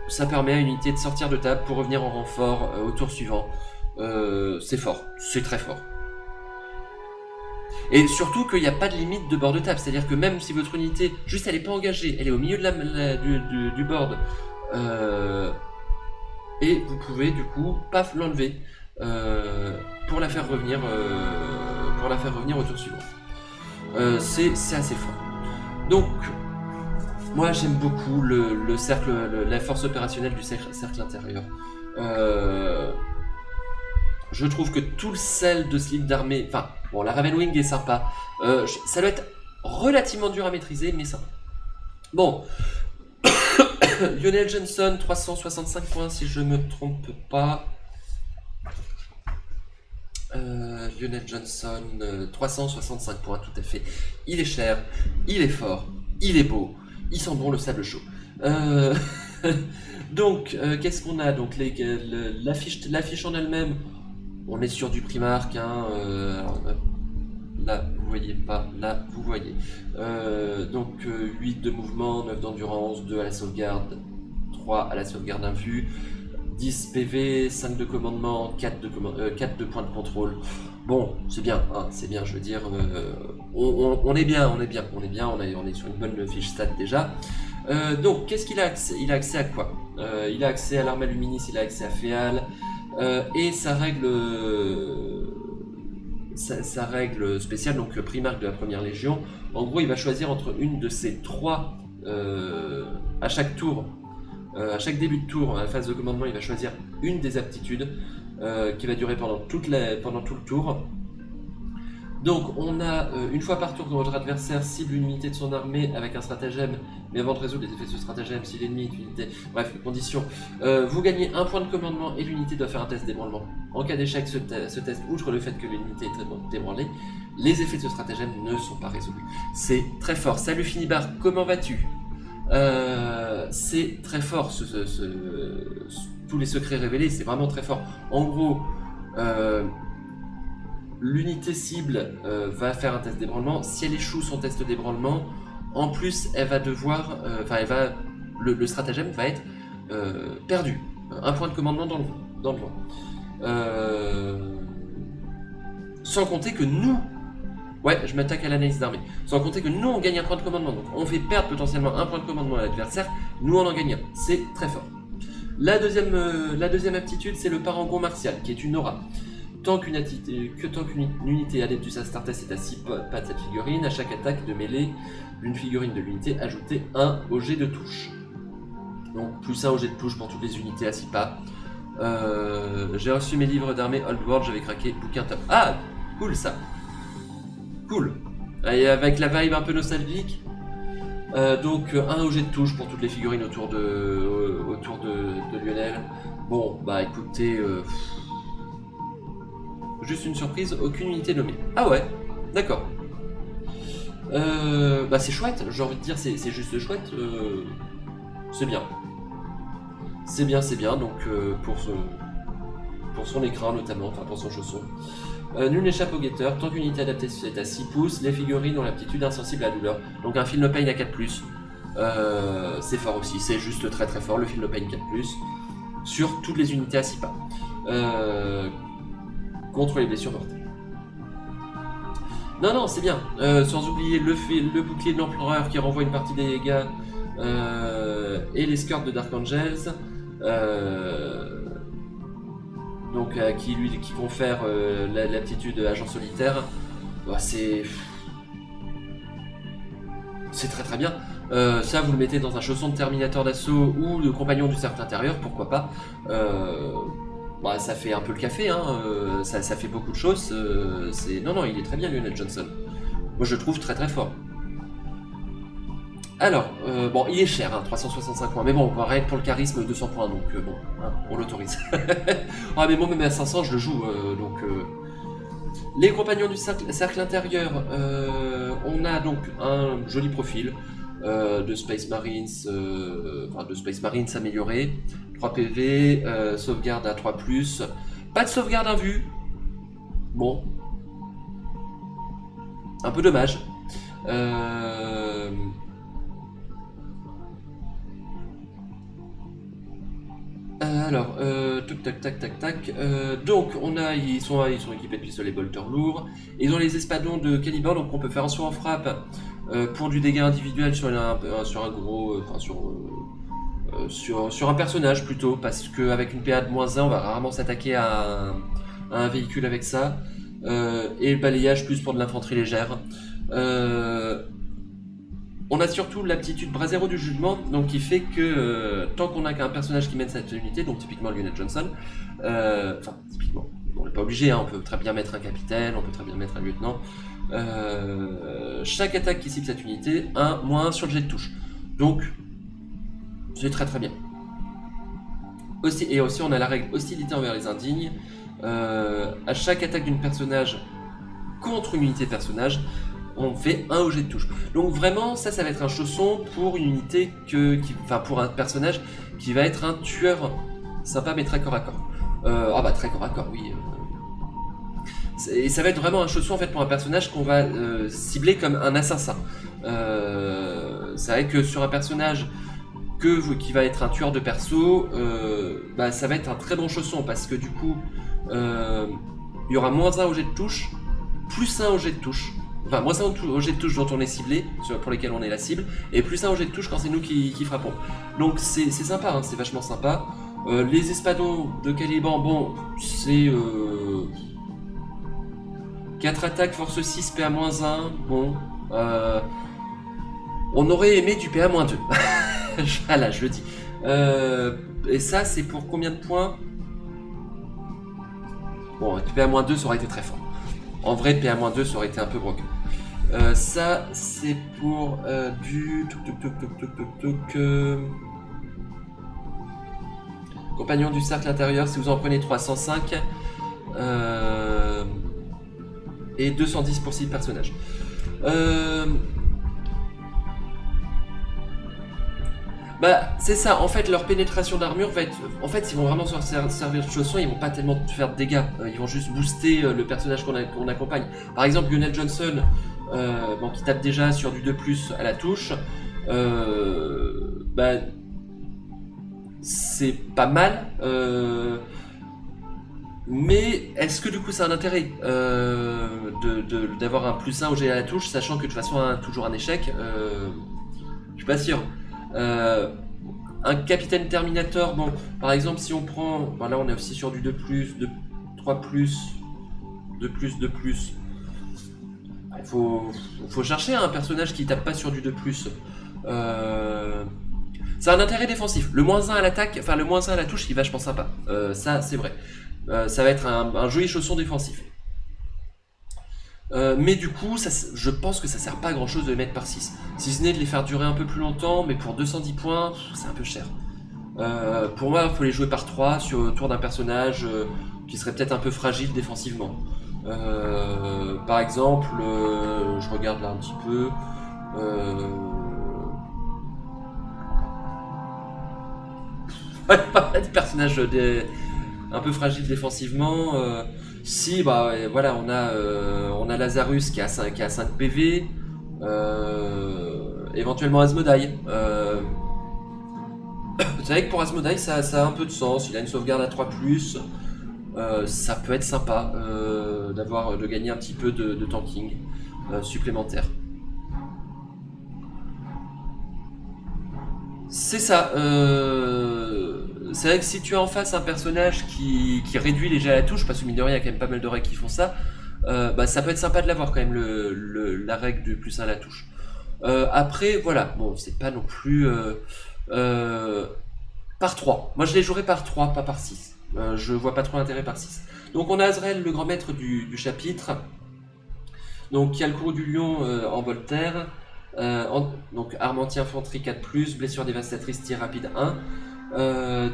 Ça permet à une unité de sortir de table pour revenir en renfort au tour suivant. C'est fort, c'est très fort. Et surtout qu'il n'y a pas de limite de bord de table, c'est-à-dire que même si votre unité, juste elle n'est pas engagée, elle est au milieu de du board, et vous pouvez du coup, paf, l'enlever pour la faire revenir au tour suivant. C'est assez fort. Donc, moi j'aime beaucoup le cercle, la force opérationnelle du cercle intérieur. Je trouve que tout le sel de ce livre d'armée, enfin, bon, la Ravenwing est sympa. Ça doit être relativement dur à maîtriser, mais sympa. Bon. Lionel Johnson, 365 points, si je me trompe pas. Lionel Johnson, 365 points, tout à fait. Il est cher, il est fort, il est beau, il sent bon le sable chaud. Donc, qu'est-ce qu'on a? Donc, l'affiche en elle-même. On est sur du Primark, hein, alors, là vous voyez pas, là vous voyez. Donc 8 de mouvement, 9 d'endurance, 2 à la sauvegarde, 3 à la sauvegarde invue, 10 PV, 5 de commandement, 4 de points de contrôle. Bon, c'est bien, hein, c'est bien, je veux dire, on est bien, on est sur une bonne fiche stat déjà. Donc qu'est-ce qu'il a accès? Il a accès à quoi? Il a accès à l'arme Luminis, il a accès à Féal. Et sa règle spéciale, donc Primarque de la première légion, en gros il va choisir entre une de ces 3 à chaque tour, à chaque début de tour, à la phase de commandement, il va choisir une des aptitudes qui va durer pendant tout le tour. Donc on a une fois par tour que votre adversaire cible une unité de son armée avec un stratagème, mais avant de résoudre les effets de ce stratagème, si l'ennemi est une unité, bref, condition, vous gagnez un point de commandement et l'unité doit faire un test d'ébranlement. En cas d'échec, ce test, outre le fait que l'unité est ébranlée, les effets de ce stratagème ne sont pas résolus. C'est très fort. Salut Finibar, comment vas-tu? C'est très fort, tous les secrets révélés, c'est vraiment très fort. En gros, l'unité cible va faire un test d'ébranlement. Si elle échoue son test d'ébranlement, en plus elle va devoir, le stratagème va être perdu. Un point de commandement dans le vent. Sans compter que nous, ouais, je m'attaque à l'analyse d'armée. Sans compter que nous on gagne un point de commandement. Donc on fait perdre potentiellement un point de commandement à l'adversaire. Nous on en gagne un. C'est très fort. La deuxième aptitude, c'est le parangon martial, qui est une aura. Tant qu'une unité Adeptus Astartes est à 6 pas de cette figurine, à chaque attaque de mêlée d'une figurine de l'unité, ajoutez 1 au jet de touche. Donc plus 1 au jet de touche pour toutes les unités à 6 pas. J'ai reçu mes livres d'armée Old World, j'avais craqué, bouquin top. Ah, cool ça. Cool. Et avec la vibe un peu nostalgique. Donc 1 au jet de touche pour toutes les figurines autour de Lionel. Bon, bah écoutez, juste une surprise, aucune unité nommée. Ah ouais, d'accord. Bah c'est chouette, j'ai envie de dire, c'est juste chouette. C'est bien. C'est bien, donc pour son écran notamment, enfin pour son chausson. Nul n'échappe au guetteur, tant qu'une unité adaptée est à 6 pouces, les figurines ont l'aptitude insensible à la douleur. Donc un feel no pain à 4+, c'est fort aussi, c'est juste très très fort le feel no pain 4+, sur toutes les unités à 6 pas. Contre les blessures mortelles. Non, c'est bien. Sans oublier le bouclier de l'empereur qui renvoie une partie des dégâts et les skirts de Dark Angels. Donc qui confère l'aptitude agent solitaire. Bah, c'est très très bien. Ça vous le mettez dans un chausson de Terminator d'assaut ou de compagnon du cercle intérieur, pourquoi pas. Bah, ça fait un peu le café, hein. Ça fait beaucoup de choses. Non, il est très bien Lionel Johnson. Moi je le trouve très très fort. Alors, bon, il est cher, hein, 365 points, mais bon, rien que pour le charisme, 200 points, donc bon, hein, on l'autorise. Ah, mais bon, même à 500, je le joue, donc... Les compagnons du cercle intérieur, on a donc un joli profil de Space Marines, amélioré, 3 PV, sauvegarde à 3+, pas de sauvegarde à vue, bon, un peu dommage. Alors, tac. Donc, ils sont équipés de pistolets bolteurs lourds. Ils ont les espadons de calibre, donc on peut faire un saut en frappe pour du dégât individuel sur un gros, sur un personnage plutôt, parce qu'avec une PA de -1, on va rarement s'attaquer à un véhicule avec ça. Et le balayage plus pour de l'infanterie légère. On a surtout l'aptitude Brasero du jugement, donc qui fait que tant qu'on a qu'un personnage qui mène cette unité, donc typiquement Lionel Johnson, enfin typiquement, on n'est pas obligé, hein, on peut très bien mettre un capitaine, on peut très bien mettre un lieutenant, chaque attaque qui cible cette unité, -1 sur le jet de touche. Donc, c'est très très bien. Et aussi on a la règle hostilité envers les indignes, à chaque attaque d'un personnage contre une unité personnage, on fait 1 au jet de touche. Donc vraiment, ça va être un chausson pour une unité pour un personnage qui va être un tueur sympa mais très corps à corps. Très corps à corps, oui. Et ça va être vraiment un chausson en fait pour un personnage qu'on va cibler comme un assassin. C'est vrai que sur un personnage qui va être un tueur de perso, ça va être un très bon chausson parce que du coup, il y aura -1 au jet de touche, +1 au jet de touche. Enfin, -1 au jet de touche dont on est ciblé, pour lesquels on est la cible, et +1 au jet de touche quand c'est nous qui frappons. Donc c'est sympa, hein, c'est vachement sympa. Les espadons de Caliban, bon, c'est 4 attaques, force 6, PA-1, bon. On aurait aimé du PA-2. Voilà, je le dis. Et ça, c'est pour combien de points? Bon, PA-2, ça aurait été très fort. En vrai, PA-2, ça aurait été un peu broken. Ça, c'est pour du... Compagnon du cercle intérieur, si vous en prenez 305. Et 210 pour 6 personnages. C'est ça, en fait leur pénétration d'armure va être... En fait, s'ils vont vraiment se servir de chausson, ils vont pas tellement faire de dégâts, ils vont juste booster le personnage qu'on accompagne. Par exemple, Lionel Johnson, qui tape déjà sur du 2+ à la touche, c'est pas mal, mais est-ce que du coup ça a un intérêt d'avoir un +1 au jet à la touche, sachant que de toute façon toujours un échec, je suis pas sûr. Un capitaine Terminator, bon, par exemple, si on prend, là on est aussi sur du 2+, 3+, 2+. Il faut chercher un personnage qui tape pas sur du 2+. C'est un intérêt défensif. Le -1 à l'attaque, enfin le -1 à la touche, il est vachement sympa. Ça, c'est vrai. Ça va être un joli chausson défensif. Mais du coup, je pense que ça sert pas à grand chose de les mettre par 6. Si ce n'est de les faire durer un peu plus longtemps, mais pour 210 points, c'est un peu cher. Pour moi, il faut les jouer par 3 autour d'un personnage qui serait peut-être un peu fragile défensivement. Par exemple, je regarde là un petit peu. Des personnages un peu fragiles défensivement. Si, bah voilà, on a Lazarus qui a 5 PV. Éventuellement Asmodai. Vous savez que pour Asmodai, ça a un peu de sens. Il a une sauvegarde à 3+. Ça peut être sympa de gagner un petit peu de tanking supplémentaire. C'est ça. C'est vrai que si tu as en face un personnage qui réduit les jets à la touche, parce que mine de rien, il y a quand même pas mal de règles qui font ça, bah, ça peut être sympa de l'avoir quand même, la règle du +1 à la touche. Après, voilà, bon, c'est pas non plus par 3. Moi, je les jouerai par 3, pas par 6. Je vois pas trop l'intérêt par 6. Donc, on a Azrael, le grand maître du chapitre, donc qui a le cours du lion en Voltaire. Donc arme anti-infanterie 4+, blessure dévastatrice, tir rapide 1.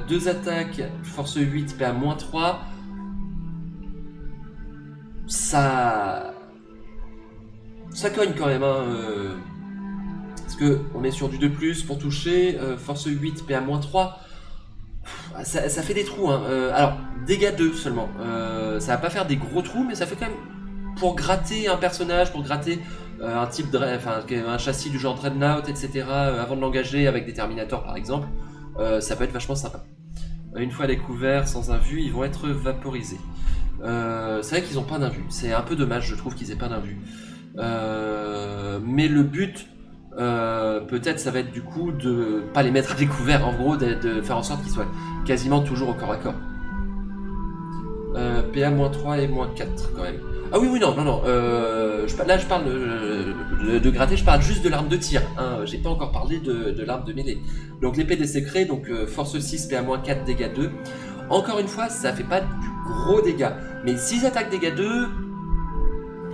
2 attaques, force 8, PA -3. Ça cogne quand même, hein, parce que on est sur du 2+, pour toucher, force 8, PA -3. Ça fait des trous, hein. Alors, dégâts 2 seulement. Ça va pas faire des gros trous, mais ça fait quand même pour gratter un personnage, pour gratter un type un châssis du genre Dreadnought, etc. Avant de l'engager avec des Terminators par exemple, ça peut être vachement sympa. Une fois découverts sans invu, ils vont être vaporisés. C'est vrai qu'ils n'ont pas d'invu. C'est un peu dommage, je trouve qu'ils aient pas d'invu. Mais le but, peut-être, ça va être du coup de pas les mettre à découvert, en gros, de faire en sorte qu'ils soient quasiment toujours au corps à corps. PA -3 et -4 quand même. Ah oui, non. Là, je parle de gratter, je parle juste de l'arme de tir. Hein. J'ai pas encore parlé de l'arme de mêlée. Donc l'épée des secrets, donc force 6, PA -4, dégâts 2. Encore une fois, ça fait pas du gros dégâts. Mais 6 attaques dégâts 2,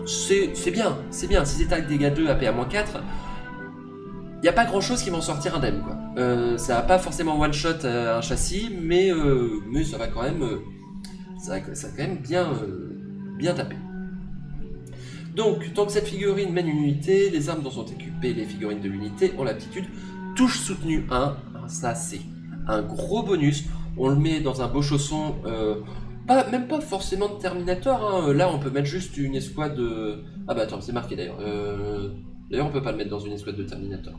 c'est bien. 6 attaques dégâts 2 à PA -4, y a pas grand chose qui va en sortir indemne, quoi. Ça va pas forcément one shot un châssis, mais ça va quand même. Ça va quand même bien taper. Donc, tant que cette figurine mène une unité, les armes dont sont équipées les figurines de l'unité ont l'aptitude touche soutenue 1. Ça, c'est un gros bonus. On le met dans un beau chausson, même pas forcément de Terminator. Hein. Là, on peut mettre juste une escouade de... Ah bah attends, c'est marqué d'ailleurs. D'ailleurs, on peut pas le mettre dans une escouade de Terminator.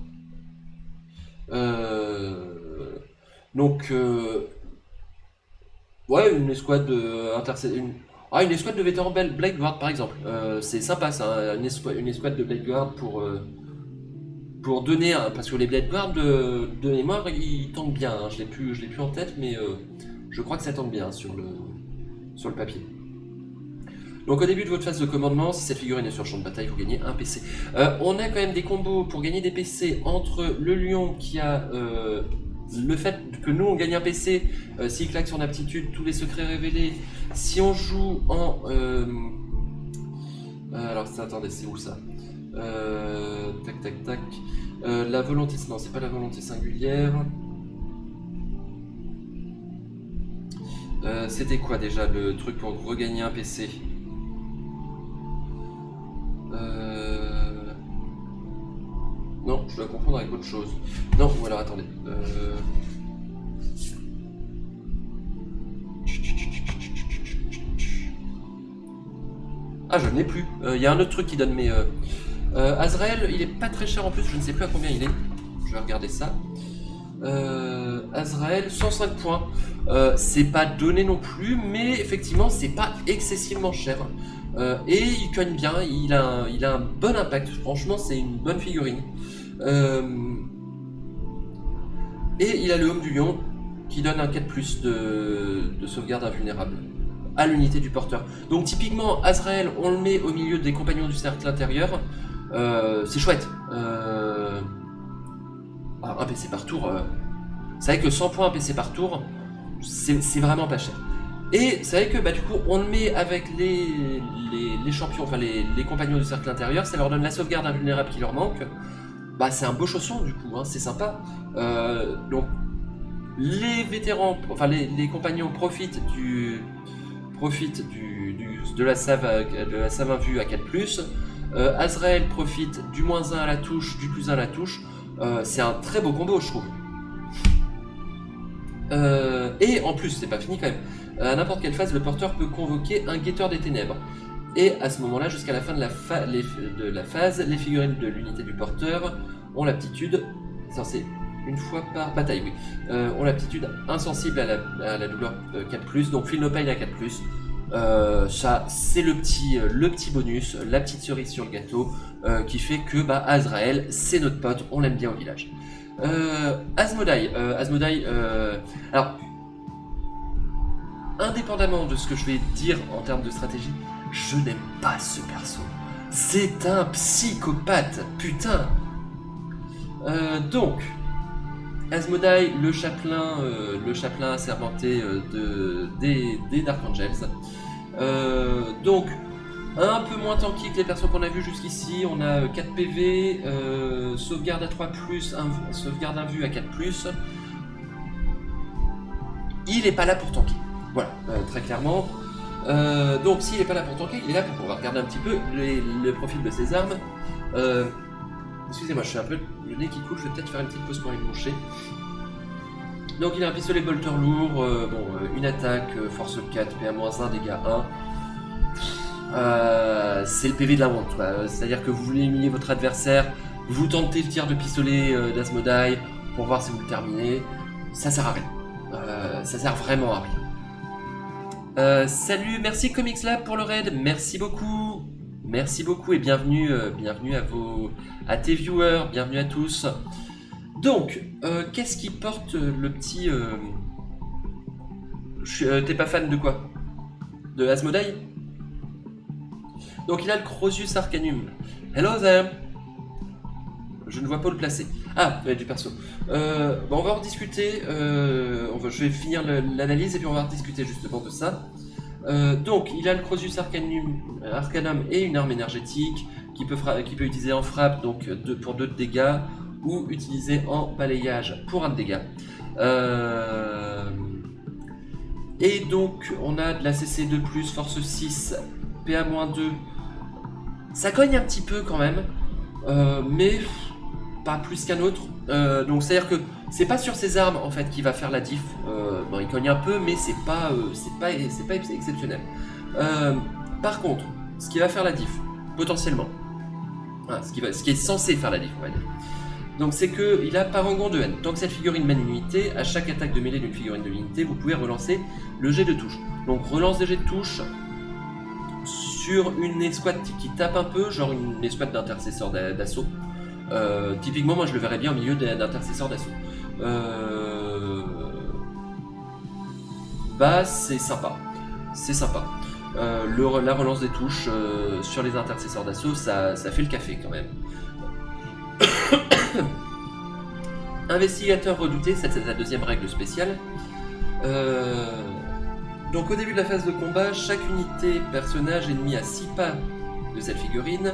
Donc... ouais, une escouade une escouade de vétérans Blade Guard par exemple. C'est sympa ça, une escouade de Blade Guard pour donner parce que les Blade Guard de mémoire ils tankent bien. Hein. Je l'ai plus en tête, mais je crois que ça tank bien sur le papier. Donc au début de votre phase de commandement, si cette figurine est sur le champ de bataille, vous gagnez un PC. On a quand même des combos pour gagner des PC entre le lion qui a... le fait que nous on gagne un PC, s'il claque son aptitude, tous les secrets révélés, si on joue en... alors attendez, c'est où ça? Tac. La volonté... Non, c'est pas la volonté singulière. C'était quoi déjà le truc pour regagner un PC? Non, je dois confondre avec autre chose. Non, ou alors attendez. Ah, je ne l'ai plus. Il y a un autre truc qui donne mes... Azrael, il est pas très cher en plus, je ne sais plus à combien il est. Je vais regarder ça. Azrael, 105 points. C'est pas donné non plus, mais effectivement, c'est pas excessivement cher. Et il cogne bien, il a un bon impact. Franchement, c'est une bonne figurine. Et il a le Homme du Lion qui donne un 4+ de sauvegarde invulnérable à l'unité du porteur. Donc typiquement, Azrael, on le met au milieu des compagnons du cercle intérieur. C'est chouette. Un PC par tour, C'est vrai que 100 points PC par tour, c'est vraiment pas cher. Et c'est vrai que bah, du coup, on le met avec les champions, enfin les compagnons du cercle intérieur, ça leur donne la sauvegarde invulnérable qui leur manque. Bah, c'est un beau chausson du coup, hein, c'est sympa. Donc, les vétérans, enfin les compagnons profitent de la save invue à 4+. Azrael profite du -1 à la touche, du +1 à la touche. C'est un très beau combo, je trouve. Et en plus, c'est pas fini quand même. À n'importe quelle phase, le porteur peut convoquer un guetteur des ténèbres. Et à ce moment-là, jusqu'à la fin de la phase, les figurines de l'unité du porteur ont l'aptitude, c'est une fois par bataille, oui, ont l'aptitude insensible à la douleur 4+, donc Feel No Pain à 4+. Ça, c'est le petit bonus, la petite cerise sur le gâteau qui fait que bah, Azrael, c'est notre pote, on l'aime bien au village. Asmodai, alors, indépendamment de ce que je vais dire en termes de stratégie, je n'aime pas ce perso. C'est un psychopathe, putain. Donc, Asmodai, le chapelain assermenté des Dark Angels. Donc, un peu moins tanky que les persos qu'on a vus jusqu'ici. On a 4 PV, sauvegarde à 3+, sauvegarde invue à 4+. Il est pas là pour tanker. Voilà, très clairement. Donc, s'il est pas là pour tanker, il est là pour pouvoir regarder un petit peu le profil de ses armes. Excusez-moi, je suis un peu le nez qui coule, je vais peut-être faire une petite pause pour aller me moucher. Donc il a un pistolet bolter lourd, une attaque, force 4, PA-1, dégâts 1. C'est le PV de la honte, c'est-à-dire que vous voulez humilier votre adversaire, vous tentez le tir de pistolet d'Asmodai pour voir si vous le terminez, ça sert à rien. Ça sert vraiment à rien. Salut, merci Comics Lab pour le raid, merci beaucoup. Merci beaucoup et bienvenue à tes viewers, bienvenue à tous. Donc, qu'est-ce qui porte le petit... T'es pas fan de quoi? De Asmodai? Donc il a le Crozius Arcanum. Hello there. Je ne vois pas où le placer. Ah, du perso. On va en discuter. Je vais finir l'analyse et puis on va en discuter justement de ça. Donc, il a le Crozius Arcanum et une arme énergétique qui peut utiliser en frappe donc pour 2 de dégâts ou utiliser en balayage pour 1 de dégâts. Et donc, on a de la CC2+, force 6, PA-2. Ça cogne un petit peu quand même, mais pas plus qu'un autre. Donc, c'est-à-dire que c'est pas sur ses armes en fait qui va faire la diff. Il cogne un peu, mais c'est pas exceptionnel. Par contre, ce qui va faire la diff, potentiellement, ce qui est censé faire la diff, on va dire. Donc c'est que il a Parangon de haine. Tant que cette figurine mène une unité, à chaque attaque de mêlée d'une figurine de l'unité, vous pouvez relancer le jet de touche. Donc relance des jets de touche sur une escouade qui tape un peu, genre une escouade d'intercesseurs d'assaut. Typiquement, moi je le verrais bien au milieu d'intercesseurs d'assaut. C'est sympa. C'est sympa. La relance des touches sur les intercesseurs d'assaut, ça fait le café quand même. Investigateur redouté, c'est la deuxième règle spéciale. Donc au début de la phase de combat, chaque unité personnage ennemi à 6 pas de cette figurine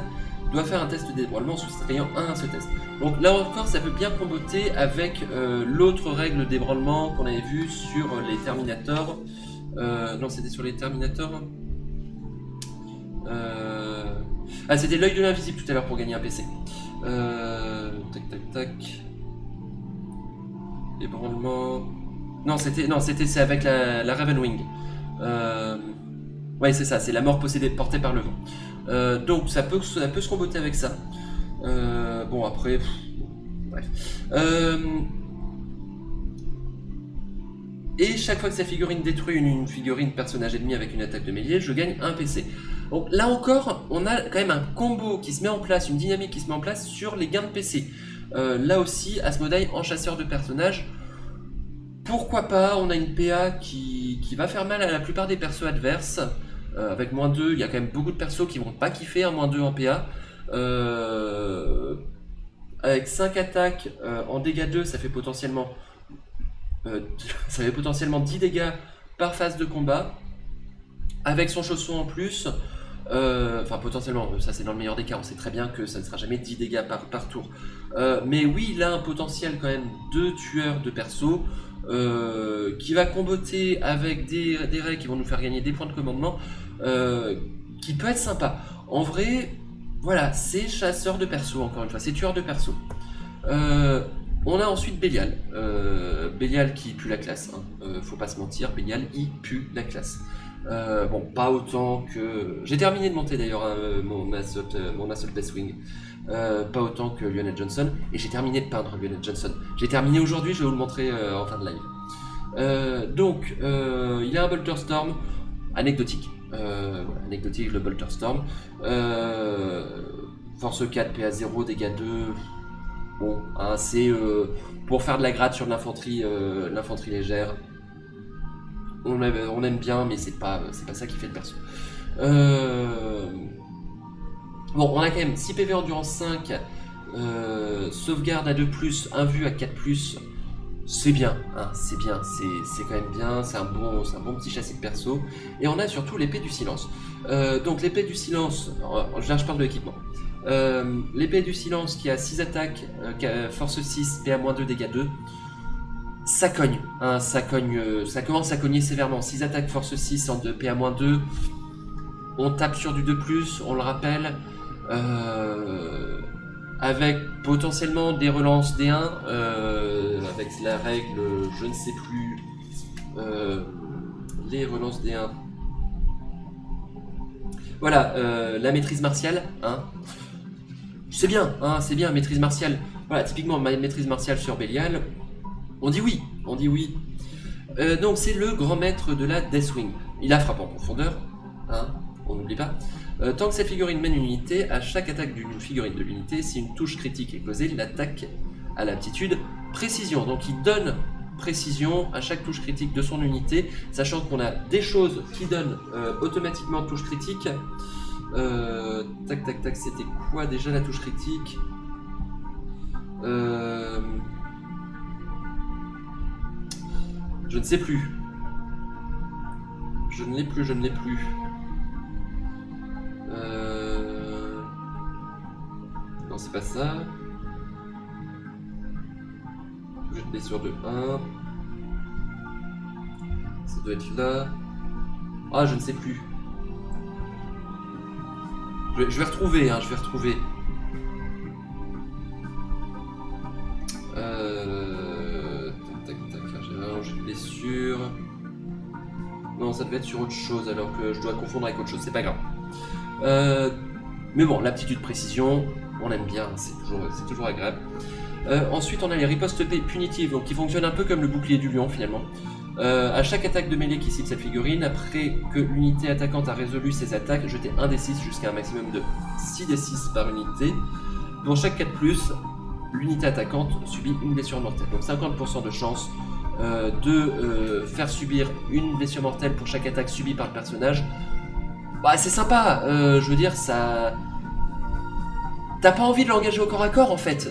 doit faire un test de débrûlement soustrayant 1 à ce test. Donc là encore, ça peut bien comboter avec l'autre règle d'ébranlement qu'on avait vu sur les Terminators. Non, c'était sur les Terminators. C'était l'œil de l'invisible tout à l'heure pour gagner un PC. Tac. Ébranlement. Non, c'est avec la Ravenwing. Ouais, c'est ça, c'est la mort portée par le vent. Donc ça peut se comboter avec ça. Après, bref. Et chaque fois que sa figurine détruit une figurine personnage ennemi avec une attaque de mêlée, je gagne un PC. Donc là encore, on a quand même un combo qui se met en place, une dynamique qui se met en place sur les gains de PC. Là aussi, Asmodai en chasseur de personnages, pourquoi pas, on a une PA qui va faire mal à la plupart des persos adverses. Avec -2, il y a quand même beaucoup de persos qui vont pas kiffer un -2 en PA. Avec 5 attaques en dégâts 2, ça fait potentiellement ça fait potentiellement 10 dégâts par phase de combat, avec son chausson en plus. Enfin, potentiellement, ça c'est dans le meilleur des cas, on sait très bien que ça ne sera jamais 10 dégâts par tour. Mais oui, il a un potentiel quand même de tueur de perso, qui va comboter avec des raids qui vont nous faire gagner des points de commandement, qui peut être sympa. En vrai, voilà, c'est chasseur de perso, encore une fois, c'est tueur de perso. On a ensuite Bélial. Bélial qui pue la classe, hein. Faut pas se mentir, Bélial il pue la classe. Bon, pas autant que... J'ai terminé de monter d'ailleurs mon Assault Deathwing. Pas autant que Lionel Johnson. Et j'ai terminé de peindre Lionel Johnson. J'ai terminé aujourd'hui, je vais vous le montrer en fin de live. Donc, il a un Bolter Storm anecdotique. Voilà, anecdotique, le Bolter Storm. Force 4, PA 0, dégâts 2. Bon, hein, c'est pour faire de la gratte sur l'infanterie légère. On aime bien, mais c'est pas ça qui fait le perso. Bon, on a quand même 6 PV endurance 5, sauvegarde à 2+, un vue à 4+. C'est bien, hein, c'est bien, c'est quand même bien, c'est un bon petit châssis de perso. Et on a surtout l'épée du silence. Donc l'épée du silence, là je parle de l'équipement. L'épée du silence qui a 6 attaques, force 6, PA-2, dégâts 2. Ça cogne, hein, ça commence à cogner sévèrement. 6 attaques, force 6 en PA-2. On tape sur du 2+, on le rappelle. Avec potentiellement des relances D1, avec la règle, je ne sais plus, les relances D1. Voilà, la maîtrise martiale, hein. C'est bien, hein, c'est bien, maîtrise martiale. Voilà, typiquement, ma maîtrise martiale sur Bélial, on dit oui, on dit oui. Donc c'est le grand maître de la Deathwing. Il a frappe en profondeur, hein, on n'oublie pas. Tant que cette figurine mène une unité, à chaque attaque d'une figurine de l'unité, si une touche critique est causée, l'attaque à l'aptitude précision. Donc il donne précision à chaque touche critique de son unité, sachant qu'on a des choses qui donnent automatiquement touche critique. Tac tac tac, c'était quoi déjà la touche critique? Je ne sais plus. Je ne l'ai plus. Non, c'est pas ça. Je vais sur de 1. Ça doit être là. Ah, je ne sais plus. Je vais retrouver, hein, je vais retrouver. Tac, j'avais un jeu de blessure. Non, ça devait être sur autre chose alors que je dois confondre avec autre chose, c'est pas grave. Mais bon, l'aptitude précision, on aime bien, c'est toujours agréable. Ensuite, on a les ripostes punitives, donc qui fonctionnent un peu comme le bouclier du lion finalement. À chaque attaque de mêlée qui cite cette figurine, après que l'unité attaquante a résolu ses attaques, jetez 1 des 6 jusqu'à un maximum de 6 des 6 par unité. Pour chaque 4+, l'unité attaquante subit une blessure mortelle. Donc 50% de chance de faire subir une blessure mortelle pour chaque attaque subie par le personnage. Bah c'est sympa, je veux dire ça... T'as pas envie de l'engager au corps à corps en fait.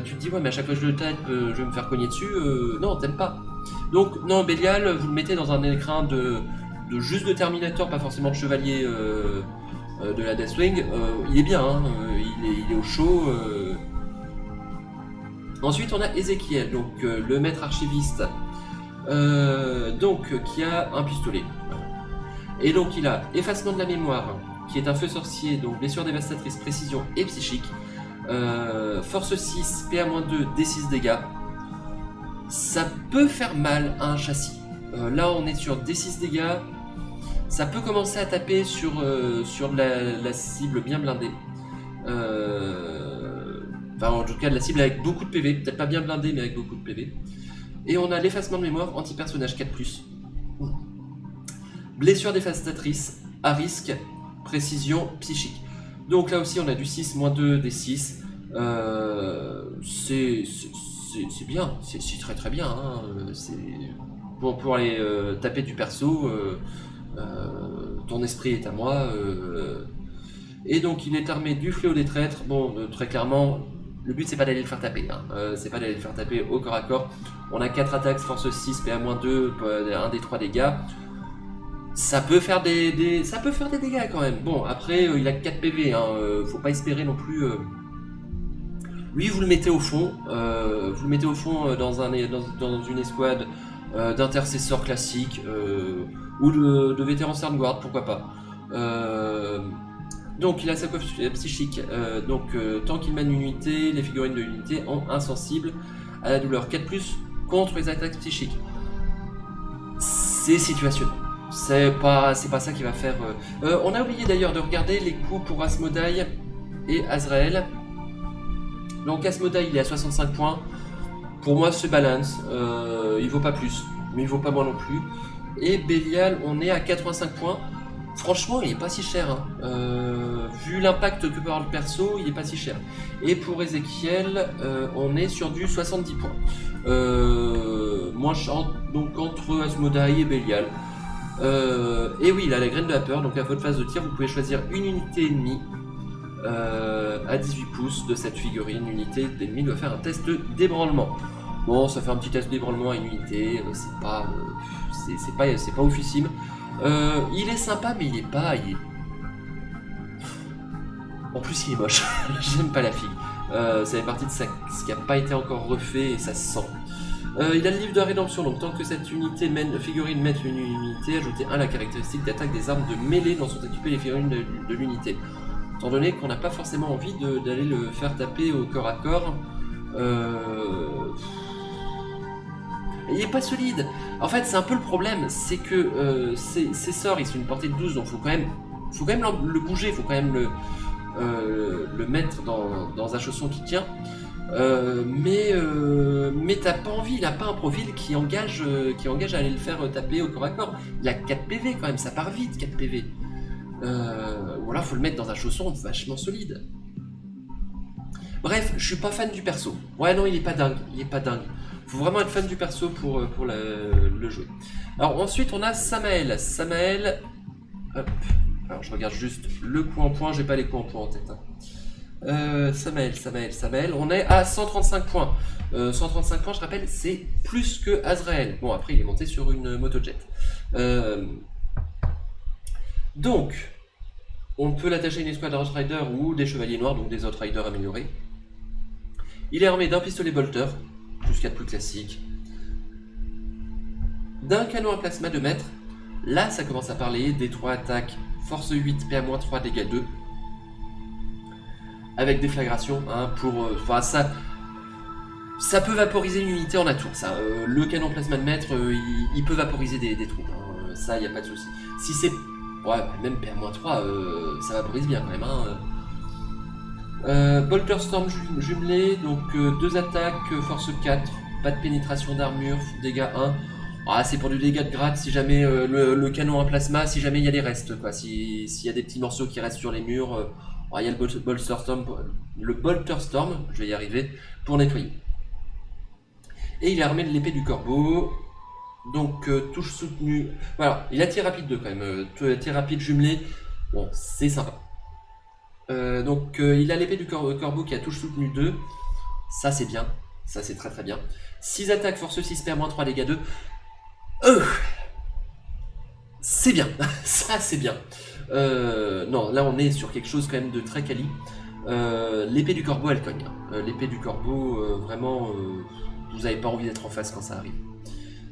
Tu te dis ouais mais à chaque fois que je le tape, je vais me faire cogner dessus. Non, t'aimes pas. Donc non, Bélial, vous le mettez dans un écrin de juste de Terminator, pas forcément de chevalier de la Deathwing. Il est bien, hein, il est au chaud. Ensuite on a Ézéchiel, donc le maître archiviste, donc qui a un pistolet. Et donc il a effacement de la mémoire, qui est un feu sorcier, donc blessure dévastatrice, précision et psychique. Force 6, PA-2, D6 dégâts. Ça peut faire mal à un châssis. Là on est sur D6 dégâts. Ça peut commencer à taper sur la cible bien blindée. Enfin en tout cas de la cible avec beaucoup de PV. Peut-être pas bien blindée mais avec beaucoup de PV. Et on a l'effacement de mémoire anti-personnage 4+. Blessure dévastatrice, à risque, précision, psychique. Donc là aussi on a du 6, -2, des 6. C'est bien, c'est très très bien. Hein. Pour aller taper du perso, ton esprit est à moi. Et donc il est armé du fléau des traîtres. Bon, très clairement, Le but c'est pas d'aller le faire taper, hein. C'est pas d'aller le faire taper au corps à corps. On a 4 attaques, force 6, PA-2, 1 des 3 dégâts. Ça peut faire des dégâts quand même. Bon, après, il a 4 PV, hein. Faut pas espérer non plus... Lui, vous le mettez au fond. Dans une escouade d'intercesseurs classiques ou de vétérans Sternguard, pourquoi pas. Donc, il a sa coiffe psychique. Tant qu'il mène une unité, les figurines de l'unité ont insensible à la douleur. 4+, contre les attaques psychiques. C'est situationnel. C'est pas ça qui va faire... on a oublié d'ailleurs de regarder les coups pour Asmodai et Azrael. Donc Asmodai il est à 65 points. Pour moi c'est balance. Il vaut pas plus, mais il vaut pas moins non plus. Et Belial on est à 85 points. Franchement il est pas si cher, hein. Vu l'impact que peut avoir le perso, il est pas si cher. Et pour Ezekiel, on est sur du 70 points. Moi je chante donc entre Asmodai et Belial. Et oui, il a la graine de la peur, donc à votre phase de tir, vous pouvez choisir une unité ennemie à 18 pouces de cette figurine. L'unité d'ennemi doit faire un test d'ébranlement. Bon, ça fait un petit test d'ébranlement à une unité, c'est pas oufissime. Il est sympa, mais il est pas... En plus, il est moche. J'aime pas la fille. Ça fait partie de ce qui n'a pas été encore refait et ça se sent. Il a le livre de rédemption, donc tant que cette figurine mène une unité, ajoutez 1 à la caractéristique d'attaque des armes de mêlée dont sont équipées les figurines de l'unité. Étant donné qu'on n'a pas forcément envie d'aller le faire taper au corps à corps, il est pas solide. En fait, c'est un peu le problème, c'est que ces sorts, ils sont une portée de 12, donc faut quand même le bouger, faut quand même le mettre dans un chausson qui tient. Mais t'as pas envie, il a pas un profil qui engage à aller le faire taper au corps à corps. Il a 4 PV quand même, ça part vite 4 PV. Ou alors faut le mettre dans un chausson vachement solide. Bref, je suis pas fan du perso. Ouais non, il est pas dingue. Faut vraiment être fan du perso pour le jouer. Alors ensuite on a Samael. Hop. Alors je regarde juste le coup en point, j'ai pas les coups en point en tête. Hein. Samael, on est à 135 points. 135 points, je rappelle, c'est plus que Azrael. Bon, après, il est monté sur une motojet. Donc, on peut l'attacher à une escouade d'Outrider ou des chevaliers noirs, donc des Outriders améliorés. Il est armé d'un pistolet bolter, tout ce qu'il y a de plus classique. D'un canon à plasma de mètre. Là, ça commence à parler des 3 attaques, force 8, PA-3, dégâts 2. Avec déflagration, hein, ça peut vaporiser une unité en un tour, ça. Le canon plasma de mètre, il peut vaporiser des troupes, hein. Ça, il n'y a pas de souci. Si c'est... Ouais, même PA-3, ça vaporise bien quand même, hein. Bolter Storm jumelé, donc 2 attaques, force 4, pas de pénétration d'armure, dégâts 1. Ah, c'est pour du dégât de gratte si jamais le canon en plasma, si jamais il y a des restes, quoi. S'il y a des petits morceaux qui restent sur les murs... il y a le Bolter Storm, je vais y arriver, pour nettoyer. Et il est armé de l'épée du corbeau, donc touche soutenue. Voilà, il a tir rapide 2 quand même, tir rapide jumelé, bon, c'est sympa. Il a l'épée du corbeau qui a touche soutenue 2, ça c'est bien, ça c'est très très bien. 6 attaques, force 6, PA-3, dégâts 2. C'est bien, ça c'est bien. Non, là on est sur quelque chose quand même de très quali. L'épée du corbeau elle cogne. L'épée du corbeau, vraiment, vous n'avez pas envie d'être en face quand ça arrive.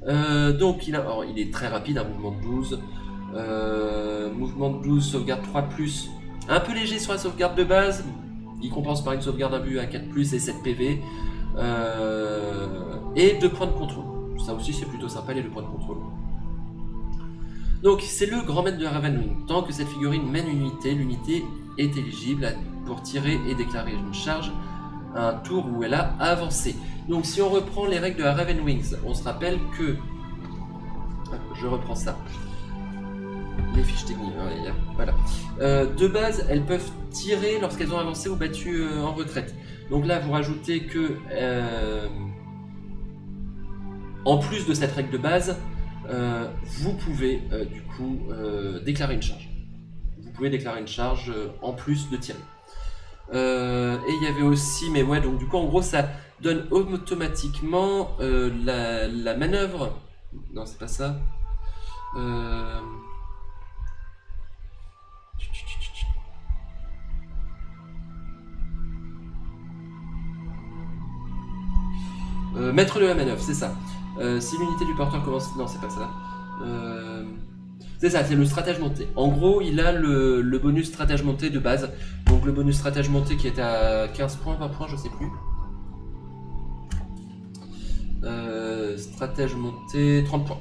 Il est très rapide, un mouvement de 12. Mouvement de 12, sauvegarde 3+. Un peu léger sur la sauvegarde de base. Il compense par une sauvegarde imbue à 4+, et 7 PV. Et 2 points de contrôle. Ça aussi c'est plutôt sympa les 2 points de contrôle. Donc c'est le grand maître de Ravenwing. Tant que cette figurine mène une unité, l'unité est éligible pour tirer et déclarer une charge à un tour où elle a avancé. Donc si on reprend les règles de la Ravenwings, on se rappelle que... Je reprends ça. Les fiches techniques, voilà. De base, elles peuvent tirer lorsqu'elles ont avancé ou battu en retraite. Donc là, vous rajoutez que... en plus de cette règle de base, vous pouvez déclarer une charge. Vous pouvez déclarer une charge en plus de tirer. Et il y avait aussi, mais ouais, donc du coup, en gros, ça donne automatiquement la manœuvre. Non, c'est pas ça. Maître de la manœuvre, c'est ça. Si l'unité du porteur commence... Non, c'est pas ça. C'est ça, c'est le stratège monté. En gros, il a le bonus stratège monté de base. Donc le bonus stratège monté qui est à 15 points, 20 points, je sais plus. Stratège monté, 30 points.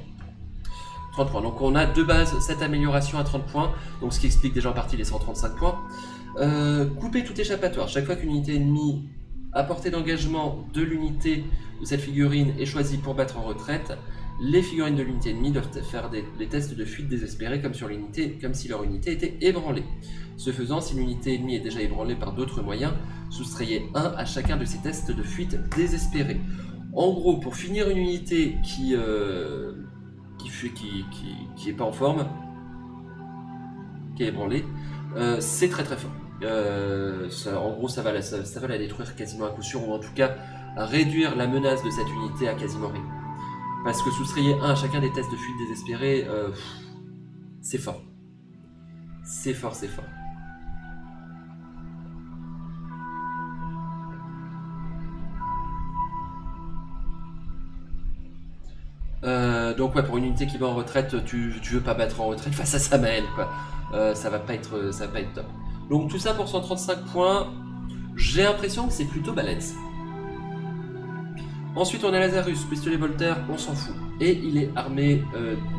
30 points. Donc on a de base cette amélioration à 30 points. Donc ce qui explique déjà en partie les 135 points. Couper tout échappatoire. Chaque fois qu'une unité ennemie à portée d'engagement de l'unité de cette figurine est choisie pour battre en retraite, les figurines de l'unité ennemie doivent faire des tests de fuite désespérés comme si leur unité était ébranlée. Ce faisant, si l'unité ennemie est déjà ébranlée par d'autres moyens, soustrayez 1 à chacun de ces tests de fuite désespérés. En gros, pour finir une unité qui est pas en forme, qui est ébranlée, c'est très très fort. En gros, ça va la détruire quasiment à coup sûr, ou en tout cas à réduire la menace de cette unité à quasiment rien. Parce que soustrayer 1 à chacun des tests de fuite désespérés, c'est fort. C'est fort, c'est fort. Donc ouais, pour une unité qui va en retraite, tu veux pas battre en retraite face à Samael, quoi. Ça va pas être top. Donc tout ça pour 135 points, j'ai l'impression que c'est plutôt balance. Ensuite on a Lazarus, pistolet Voltaire, on s'en fout. Et il est armé,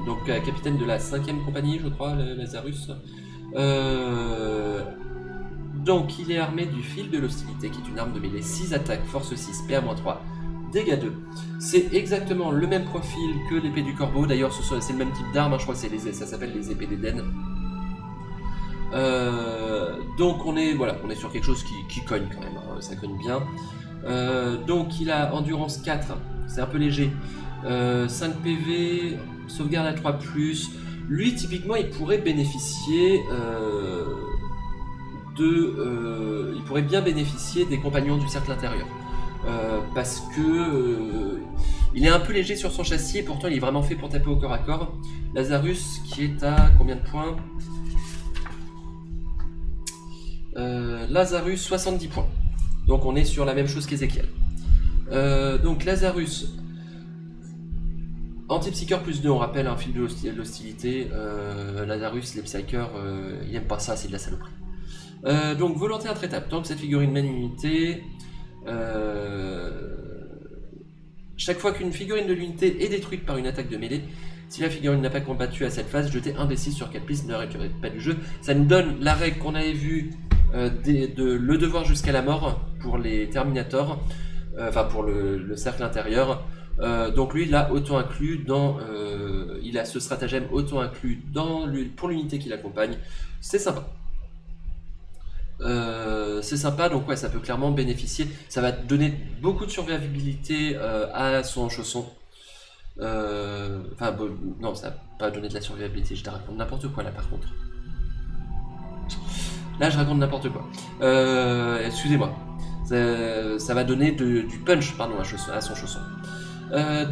donc capitaine de la 5ème compagnie, je crois, Lazarus. Donc il est armé du fil de l'hostilité, qui est une arme de mêlée 6 attaques, force 6, PA-3, dégâts 2. C'est exactement le même profil que l'épée du corbeau, d'ailleurs c'est le même type d'arme, hein, je crois que ça s'appelle les épées d'Éden. Donc on est sur quelque chose qui cogne quand même, hein, ça cogne bien. Donc il a endurance 4, c'est un peu léger, 5 PV, sauvegarde à 3+. Lui typiquement il pourrait bénéficier il pourrait bien bénéficier des compagnons du cercle intérieur. Parce que il est un peu léger sur son châssis et pourtant il est vraiment fait pour taper au corps à corps. Lazarus qui est à combien de points? Lazarus 70 points. Donc on est sur la même chose qu'Ezekiel. Donc Lazarus, anti-psycheur plus 2, on rappelle un fil de l'hostilité. Lazarus, les psycheurs, il aime pas ça, c'est de la saloperie. Donc volonté intraitable, tant que cette figurine mène une unité, chaque fois qu'une figurine de l'unité est détruite par une attaque de mêlée, si la figurine n'a pas combattu à cette phase, jetez un des 6 sur 4 pistes, ne récupérez pas du jeu. Ça nous donne la règle qu'on avait vue de le devoir jusqu'à la mort pour les Terminators, enfin pour le cercle intérieur. Donc lui, il a auto-inclus il a ce stratagème auto-inclus pour l'unité qui l'accompagne. C'est sympa. C'est sympa, donc ouais, ça peut clairement bénéficier. Ça va donner beaucoup de survivabilité à son chausson. Non, ça va pas donner de la survivabilité, je te raconte n'importe quoi là par contre. Là, je raconte n'importe quoi. Excusez-moi. Ça va donner du punch à son chausson.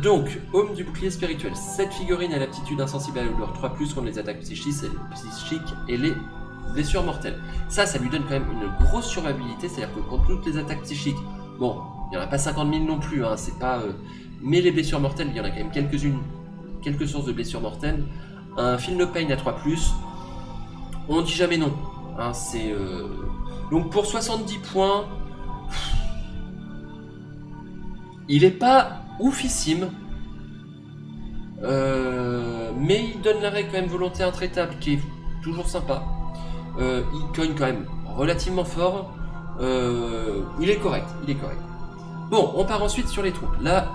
Donc, Homme du bouclier spirituel. Cette figurine a l'aptitude insensible à la douleur 3+, contre les attaques psychiques et les blessures mortelles. Ça lui donne quand même une grosse survivabilité, c'est-à-dire que contre toutes les attaques psychiques, bon, il n'y en a pas 50 000 non plus, hein, c'est pas... mais les blessures mortelles, il y en a quand même quelques sources de blessures mortelles. Un Feel No Pain à 3+, on dit jamais non. Hein, donc pour 70 points, il est pas oufissime, mais il donne l'arrêt quand même volonté intraitable qui est toujours sympa. Il cogne quand même relativement fort. Il est correct. Bon, on part ensuite sur les troupes. Là,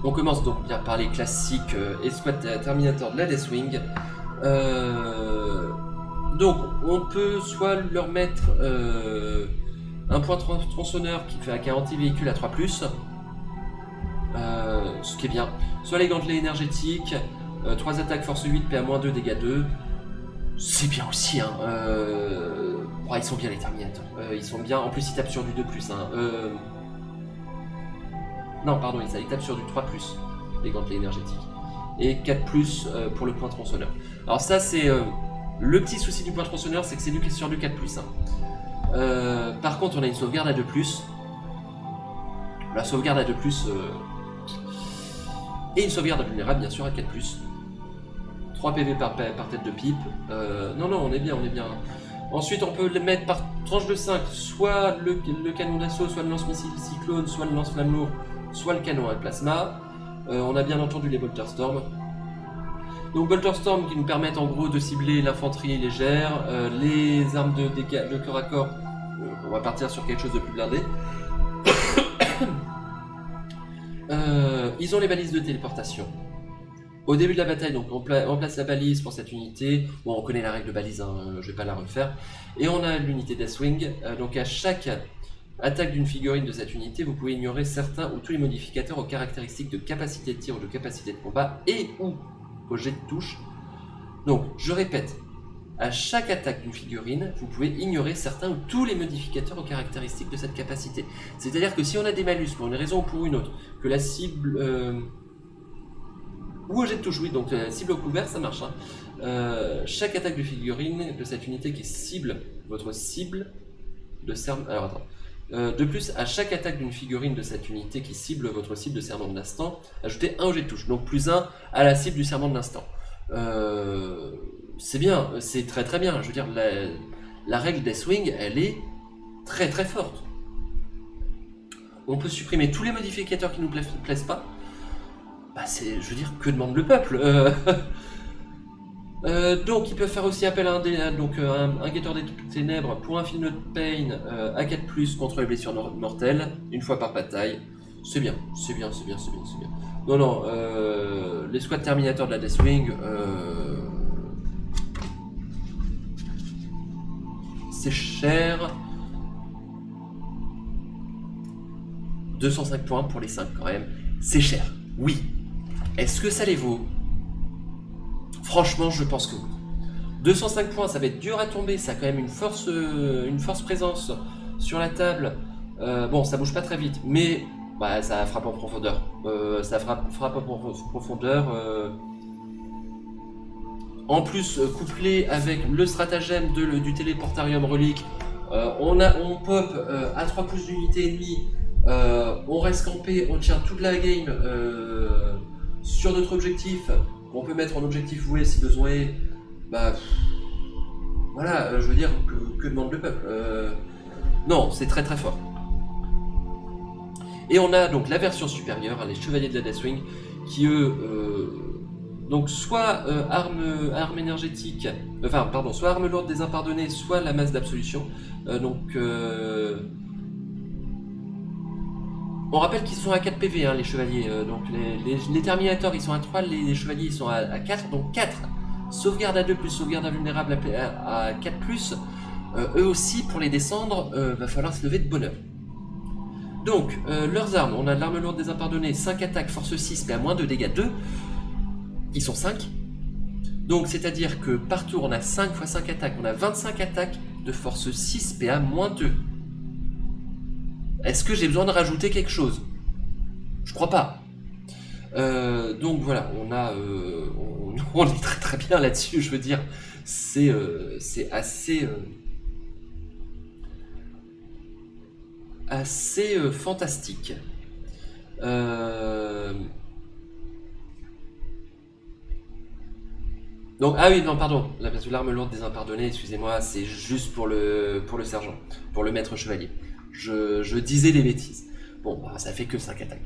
on commence donc bien par les classiques Escouade Terminator de la Deathwing. Donc, on peut soit leur mettre un point tronçonneur qui fait un garantie véhicule à 3+, ce qui est bien. Soit les gantelets énergétiques, 3 attaques force 8, PA-2, dégâts 2. C'est bien aussi, hein. Oh, ils sont bien les Terminators. Ils sont bien. En plus, ils tapent sur du 2+. Hein. Non, pardon, ils tapent sur du 3+, les gantelets énergétiques. Et 4+, pour le point tronçonneur. Alors ça, c'est... le petit souci du point tronçonneur, c'est que c'est sur du 4+. Hein. Par contre, on a une sauvegarde à 2+. La sauvegarde à 2+. Et une sauvegarde vulnérable, bien sûr, à 4+. 3 PV par tête de pipe. Non, on est bien, Ensuite, on peut les mettre par tranche de 5, soit le canon d'assaut, soit le lance-missile cyclone, soit le lance-flamme lourd, soit le canon à plasma. On a bien entendu les Bolter Storm. Donc Bolter Storm qui nous permettent en gros de cibler l'infanterie légère, les armes de dégâts de corps à corps, on va partir sur quelque chose de plus blindé. Ils ont les balises de téléportation. Au début de la bataille, donc on place la balise pour cette unité. Bon, on connaît la règle de balise, hein, je vais pas la refaire. Et on a l'unité Deathwing. Donc à chaque attaque d'une figurine de cette unité, vous pouvez ignorer certains ou tous les modificateurs aux caractéristiques de capacité de tir ou de capacité de combat et ou au jet de touche. Donc, je répète, à chaque attaque d'une figurine, vous pouvez ignorer certains ou tous les modificateurs aux caractéristiques de cette capacité. C'est-à-dire que si on a des malus pour une raison ou pour une autre, que la cible... ou au jet de touche, oui, donc cible au couvert, ça marche. Hein. Chaque attaque de figurine de cette unité qui cible votre cible de serment... Alors attends. De plus, à chaque attaque d'une figurine de cette unité qui cible votre cible de serment de l'instant, ajoutez 1 au jet de touche, donc +1 à la cible du serment de l'instant. C'est bien, c'est très très bien. Je veux dire, la règle Deathwing, elle est très très forte. On peut supprimer tous les modificateurs qui nous plaisent pas. Bah c'est, je veux dire, que demande le peuple. Donc ils peuvent faire aussi appel à un guetteur des ténèbres pour un film de pain à 4+, contre les blessures mortelles, une fois par bataille. C'est bien. Non, les squads Terminator de la Deathwing, c'est cher. 205 points pour les 5 quand même, c'est cher, oui. Est-ce que ça les vaut? Franchement, je pense que oui. 205 points, ça va être dur à tomber, ça a quand même une force présence sur la table. Bon, ça bouge pas très vite, mais bah, ça frappe en profondeur. Frappe en profondeur. En plus, couplé avec le stratagème du téléportarium relique, on pop à 3 pouces d'unité ennemie, on reste campé, on tient toute la game sur notre objectif. On peut mettre en objectif voué si besoin est. Bah. Voilà, je veux dire, que demande le peuple Non, c'est très très fort. Et on a donc la version supérieure, hein, les chevaliers de la Deathwing, qui eux. Donc soit arme énergétique. Enfin, pardon, soit arme lourde des impardonnés, soit la masse d'absolution. On rappelle qu'ils sont à 4 PV, hein, les chevaliers. Donc les Terminators, ils sont à 3, les chevaliers, ils sont à 4. Donc 4. Sauvegarde à 2+, sauvegarde invulnérable à 4+. Eux aussi, pour les descendre, va falloir se lever de bonne heure. Donc, leurs armes, on a de l'arme lourde des impardonnés, 5 attaques, force 6, mais à moins de dégâts 2. Ils sont 5. Donc, c'est-à-dire que par tour, on a 5 x 5 attaques. On a 25 attaques de force 6, PA moins 2. Est-ce que j'ai besoin de rajouter quelque chose? Je crois pas. Donc voilà, on est très très bien là-dessus, je veux dire. C'est assez fantastique. Donc, ah oui, non, pardon, l'arme lourde des impardonnés, excusez-moi, c'est juste pour le sergent, pour le maître chevalier. Je disais des bêtises. Bon, bah, ça fait que 5 attaques.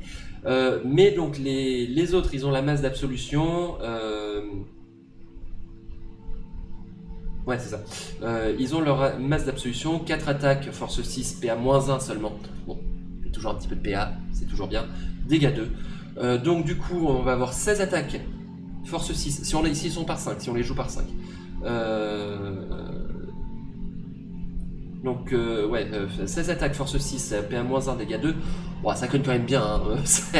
Mais donc, les autres, ils ont la masse d'absolution. Ouais, c'est ça. Ils ont leur masse d'absolution, 4 attaques, force 6, PA-1 seulement. Bon, c'est toujours un petit peu de PA, c'est toujours bien. Dégâts 2. Donc, du coup, on va avoir 16 attaques. Force 6, si ils sont par 5, si on les joue par 5. Donc, 16 attaques, force 6, PA-1, dégâts 2. Bon, ça cogne quand même bien, hein.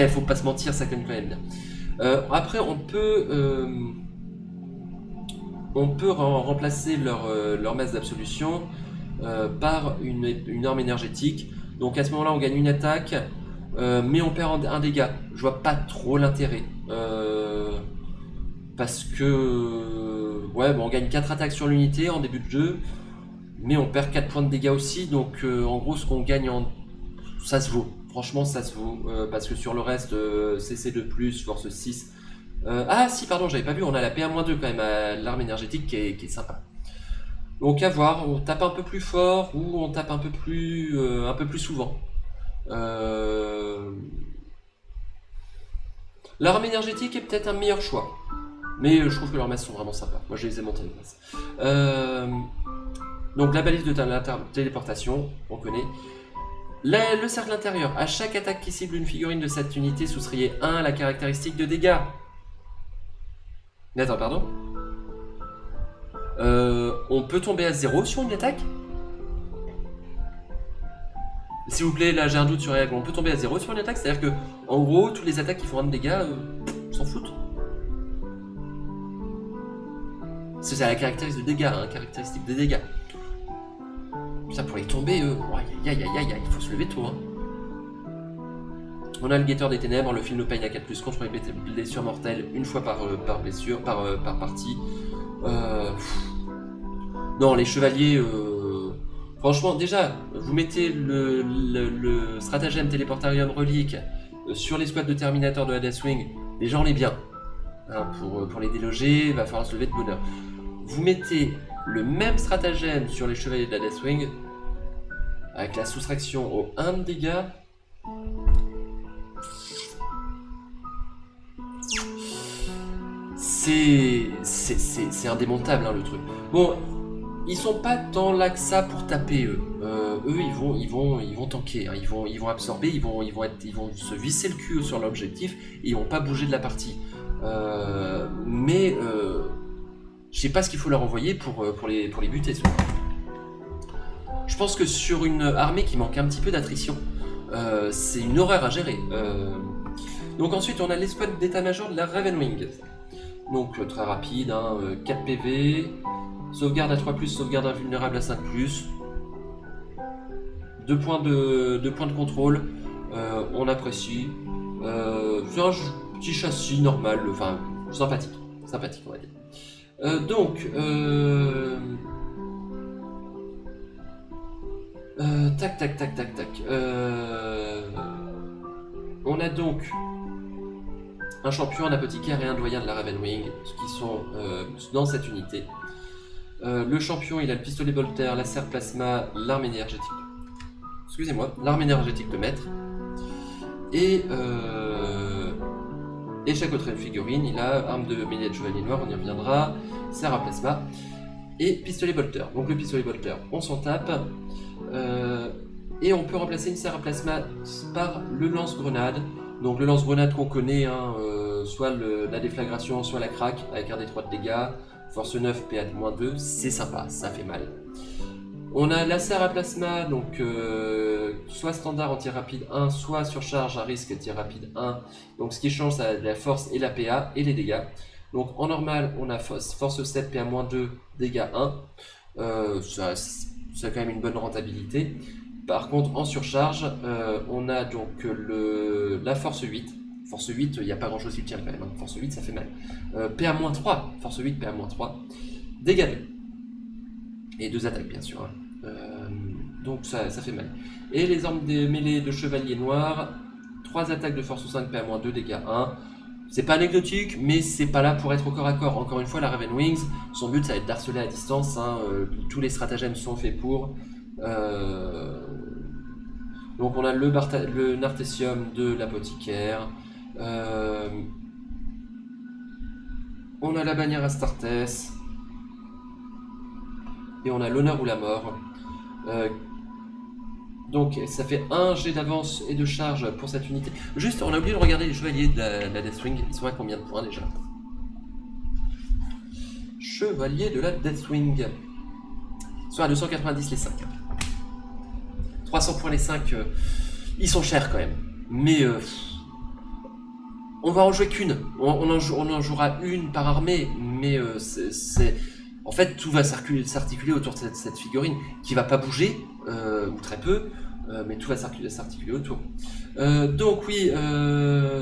Faut pas se mentir, ça cogne quand même bien. Après, on peut remplacer leur masse d'absolution par une arme énergétique. Donc à ce moment-là, on gagne une attaque, mais on perd un dégât. Je vois pas trop l'intérêt. Parce que... ouais, bon, on gagne 4 attaques sur l'unité en début de jeu, mais on perd 4 points de dégâts aussi. Donc en gros, ce qu'on gagne ça se vaut. Franchement, ça se vaut. Parce que sur le reste, CC2+, force 6... ah si, pardon, j'avais pas vu, on a la PA-2 quand même à l'arme énergétique qui est sympa. Donc à voir, on tape un peu plus fort ou on tape un peu plus souvent. L'arme énergétique est peut-être un meilleur choix. Mais je trouve que leurs masses sont vraiment sympas. Moi je les ai montées les masses. Donc la balise de téléportation, on connaît. Le cercle intérieur. À chaque attaque qui cible une figurine de cette unité, soustrayez 1 à la caractéristique de dégâts. Attends, pardon. On peut tomber à 0 sur une attaque? S'il vous plaît, là j'ai un doute sur les règles. On peut tomber à 0 sur une attaque? C'est-à-dire que, en gros, toutes les attaques qui font 1 de dégâts, s'en foutent. C'est la caractéristique de dégâts, hein, caractéristique de dégâts. Ça, pour les tomber, aïe, il faut se lever tôt, hein. On a le guetteur des ténèbres, le film No Pain à 4+, contre les blessures mortelles, une fois par blessure, par partie. Non, les chevaliers... franchement, déjà, vous mettez le stratagème Téléportarium Relique sur les squads de Terminator de la Deathwing, déjà on est bien. Hein, pour les déloger, il va falloir se lever de bonheur. Vous mettez le même stratagème sur les chevaliers de la Deathwing, avec la soustraction au 1 de dégâts. C'est indémontable, hein, le truc. Bon, ils sont pas tant là que ça pour taper eux. Eux ils vont tanker, hein. ils vont absorber, ils vont se visser le cul sur l'objectif et ils vont pas bouger de la partie. Je sais pas ce qu'il faut leur envoyer pour les buter. Je pense que sur une armée qui manque un petit peu d'attrition, c'est une horreur à gérer. Donc ensuite on a l'escouade d'état-major de la Ravenwing. Donc très rapide, hein, 4 PV, sauvegarde à 3+, sauvegarde invulnérable à 5+, 2 points de contrôle, on apprécie. C'est un petit châssis normal, enfin sympathique on va dire. Tac. On a donc un champion, un apothicaire et un doyen de la Ravenwing, qui sont dans cette unité. Le champion, il a le pistolet bolter, laser plasma, l'arme énergétique. Excusez-moi, l'arme énergétique de maître. Et chaque autre figurine, il a arme de mêlée de chevalier noir, on y reviendra, serre à plasma et pistolet bolter. Donc le pistolet bolter, on s'en tape. Et on peut remplacer une serre à plasma par le lance-grenade. Donc le lance-grenade qu'on connaît, hein, soit la déflagration, soit la craque, avec un D3 de dégâts, force 9, PA-2, c'est sympa, ça fait mal. On a la serre à plasma, donc soit standard en tir rapide 1, soit surcharge à risque tir rapide 1. Donc ce qui change, c'est la force et la PA et les dégâts. Donc en normal, on a force 7, PA-2, dégâts 1. Ça a quand même une bonne rentabilité. Par contre, en surcharge, on a donc la force 8. Force 8, il n'y a pas grand chose qui tient quand même, hein. Force 8, ça fait mal. PA-3, force 8, PA-3. Dégâts 2. Et 2 attaques, bien sûr, hein. Donc ça fait mal. Et les armes des mêlées de chevalier noir, 3 attaques de force 5, PA-2, dégâts 1. C'est pas anecdotique, mais c'est pas là pour être au corps à corps. Encore une fois, la Ravenwings, son but ça va être d'harceler à distance, hein. Tous les stratagèmes sont faits pour. Donc on a le Nartessium de l'apothicaire. On a la bannière Astartes. Et on a l'honneur ou la mort. Donc ça fait un jet d'avance et de charge pour cette unité. Juste, on a oublié de regarder les chevaliers de la Deathwing. Ils sont à combien de points déjà? Chevaliers de la Deathwing. Ils sont à 290 les 5. 300 points les 5. Ils sont chers quand même. Mais on va en jouer qu'une. On en jouera une par armée. Mais En fait, tout va s'articuler autour de cette figurine qui va pas bouger, ou très peu, mais tout va s'articuler autour. Donc oui,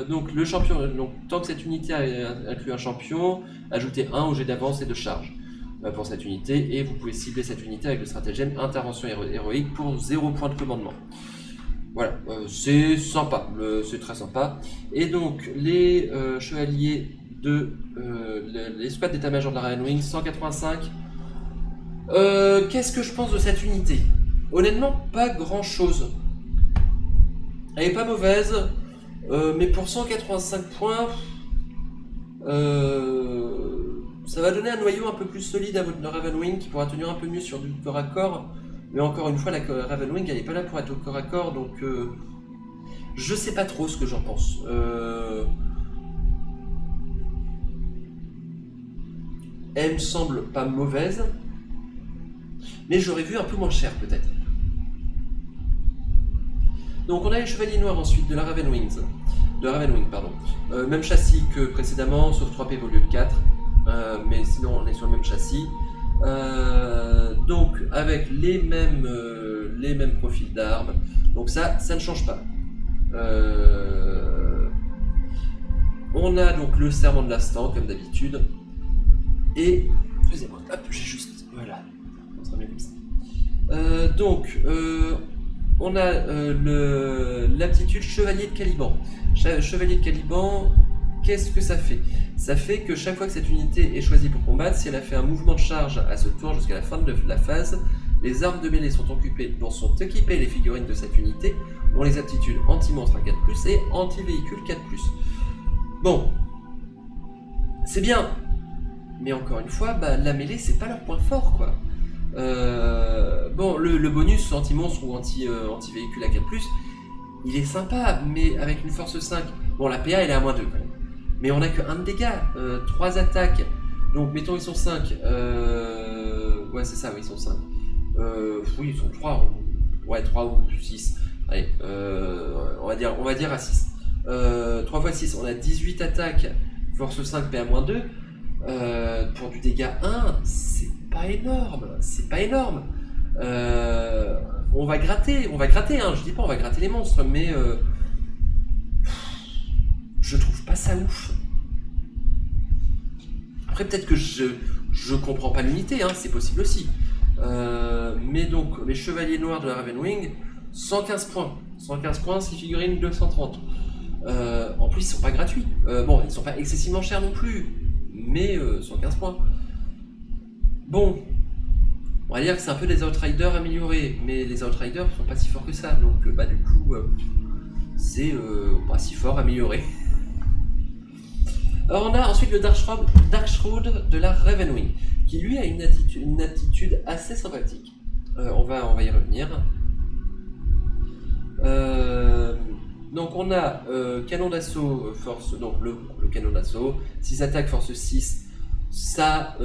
donc le champion, donc, tant que cette unité inclut un champion, ajoutez 1 au jet d'avance et de charge pour cette unité, et vous pouvez cibler cette unité avec le stratagème intervention héroïque pour 0 point de commandement. Voilà, c'est sympa, c'est très sympa. Et donc les chevaliers de l'escouade d'état-major de la Ravenwing 185. Qu'est-ce que je pense de cette unité? Honnêtement, pas grand-chose. Elle est pas mauvaise, mais pour 185 points, ça va donner un noyau un peu plus solide à votre Ravenwing qui pourra tenir un peu mieux sur du corps à corps. Mais encore une fois, la Ravenwing elle est pas là pour être au corps à corps, donc je sais pas trop ce que j'en pense. Elle me semble pas mauvaise, mais j'aurais vu un peu moins cher peut-être. Donc on a les chevaliers noirs ensuite de la Ravenwing, pardon. Même châssis que précédemment, sauf 3 PV au lieu de 4, mais sinon on est sur le même châssis. Donc avec les mêmes profils d'armes, donc ça ne change pas. On a donc le serment de l'instant comme d'habitude, et excusez-moi, hop, j'ai juste, voilà, on sera mieux comme ça. Donc on a l'aptitude chevalier de Caliban. Chevalier de Caliban, qu'est-ce que ça fait? Ça fait que chaque fois que cette unité est choisie pour combattre, si elle a fait un mouvement de charge à ce tour jusqu'à la fin de la phase, les armes de mêlée dont sont équipées les figurines de cette unité ont les aptitudes anti-monstre à 4+, et anti-véhicule 4+. Bon, c'est bien, mais encore une fois, la mêlée c'est pas leur point fort quoi. Bon, le bonus anti-monstre ou anti-véhicule à 4+, il est sympa, mais avec une force 5, bon la PA elle est à -2 quand même. Mais on a que 1 de dégâts, 3 attaques, donc mettons ils sont 5, ouais c'est ça, oui ils sont 5. Oui ils sont 3, ouais 3 ou 6, allez, on va dire à 6. 3 x 6, on a 18 attaques, force 5, PA -2, pour du dégât 1, c'est pas énorme, on va gratter, hein, je dis pas on va gratter les monstres, mais je trouve pas ça ouf. Après peut-être que je comprends pas l'unité, hein, c'est possible aussi. Mais donc les chevaliers noirs de la Ravenwing, 115 points, 6 figurines 230. En plus ils sont pas gratuits, bon ils sont pas excessivement chers non plus, mais 115 points. Bon, on va dire que c'est un peu des Outriders améliorés, mais les Outriders sont pas si forts que ça, donc du coup c'est pas si fort amélioré. Alors on a ensuite le Dark Shroud de la Ravenwing, qui lui a une attitude assez sympathique. On va y revenir. Donc on a canon d'assaut force, donc le canon d'assaut, 6 attaques force 6, ça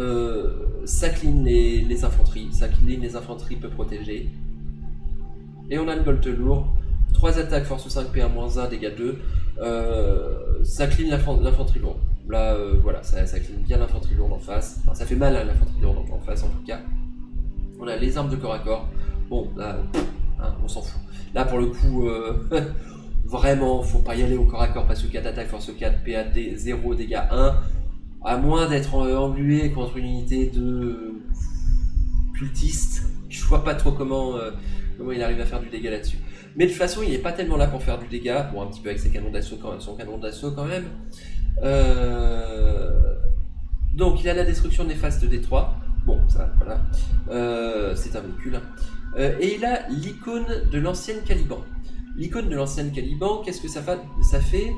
clean les infanteries, peut protéger. Et on a le bolt lourd, 3 attaques force 5 PA-1, dégâts 2, ça clean l'infanterie lourde. Là voilà, ça clean bien l'infanterie lourde en face, enfin ça fait mal à l'infanterie lourde en face en tout cas. On a les armes de corps à corps, bon là hein, on s'en fout. Là pour le coup vraiment faut pas y aller au corps à corps parce que 4 attaques force 4 PAD 0 dégâts 1, à moins d'être englué contre une unité de cultiste, je vois pas trop comment il arrive à faire du dégât là-dessus. Mais de toute façon il est pas tellement là pour faire du dégât, bon un petit peu avec ses canons d'assaut son canon d'assaut quand même. Donc il a la destruction néfaste des 3, bon ça voilà, c'est un véhicule, et il a l'icône de l'ancienne Caliban. L'icône de l'ancienne Caliban, qu'est-ce que ça fait?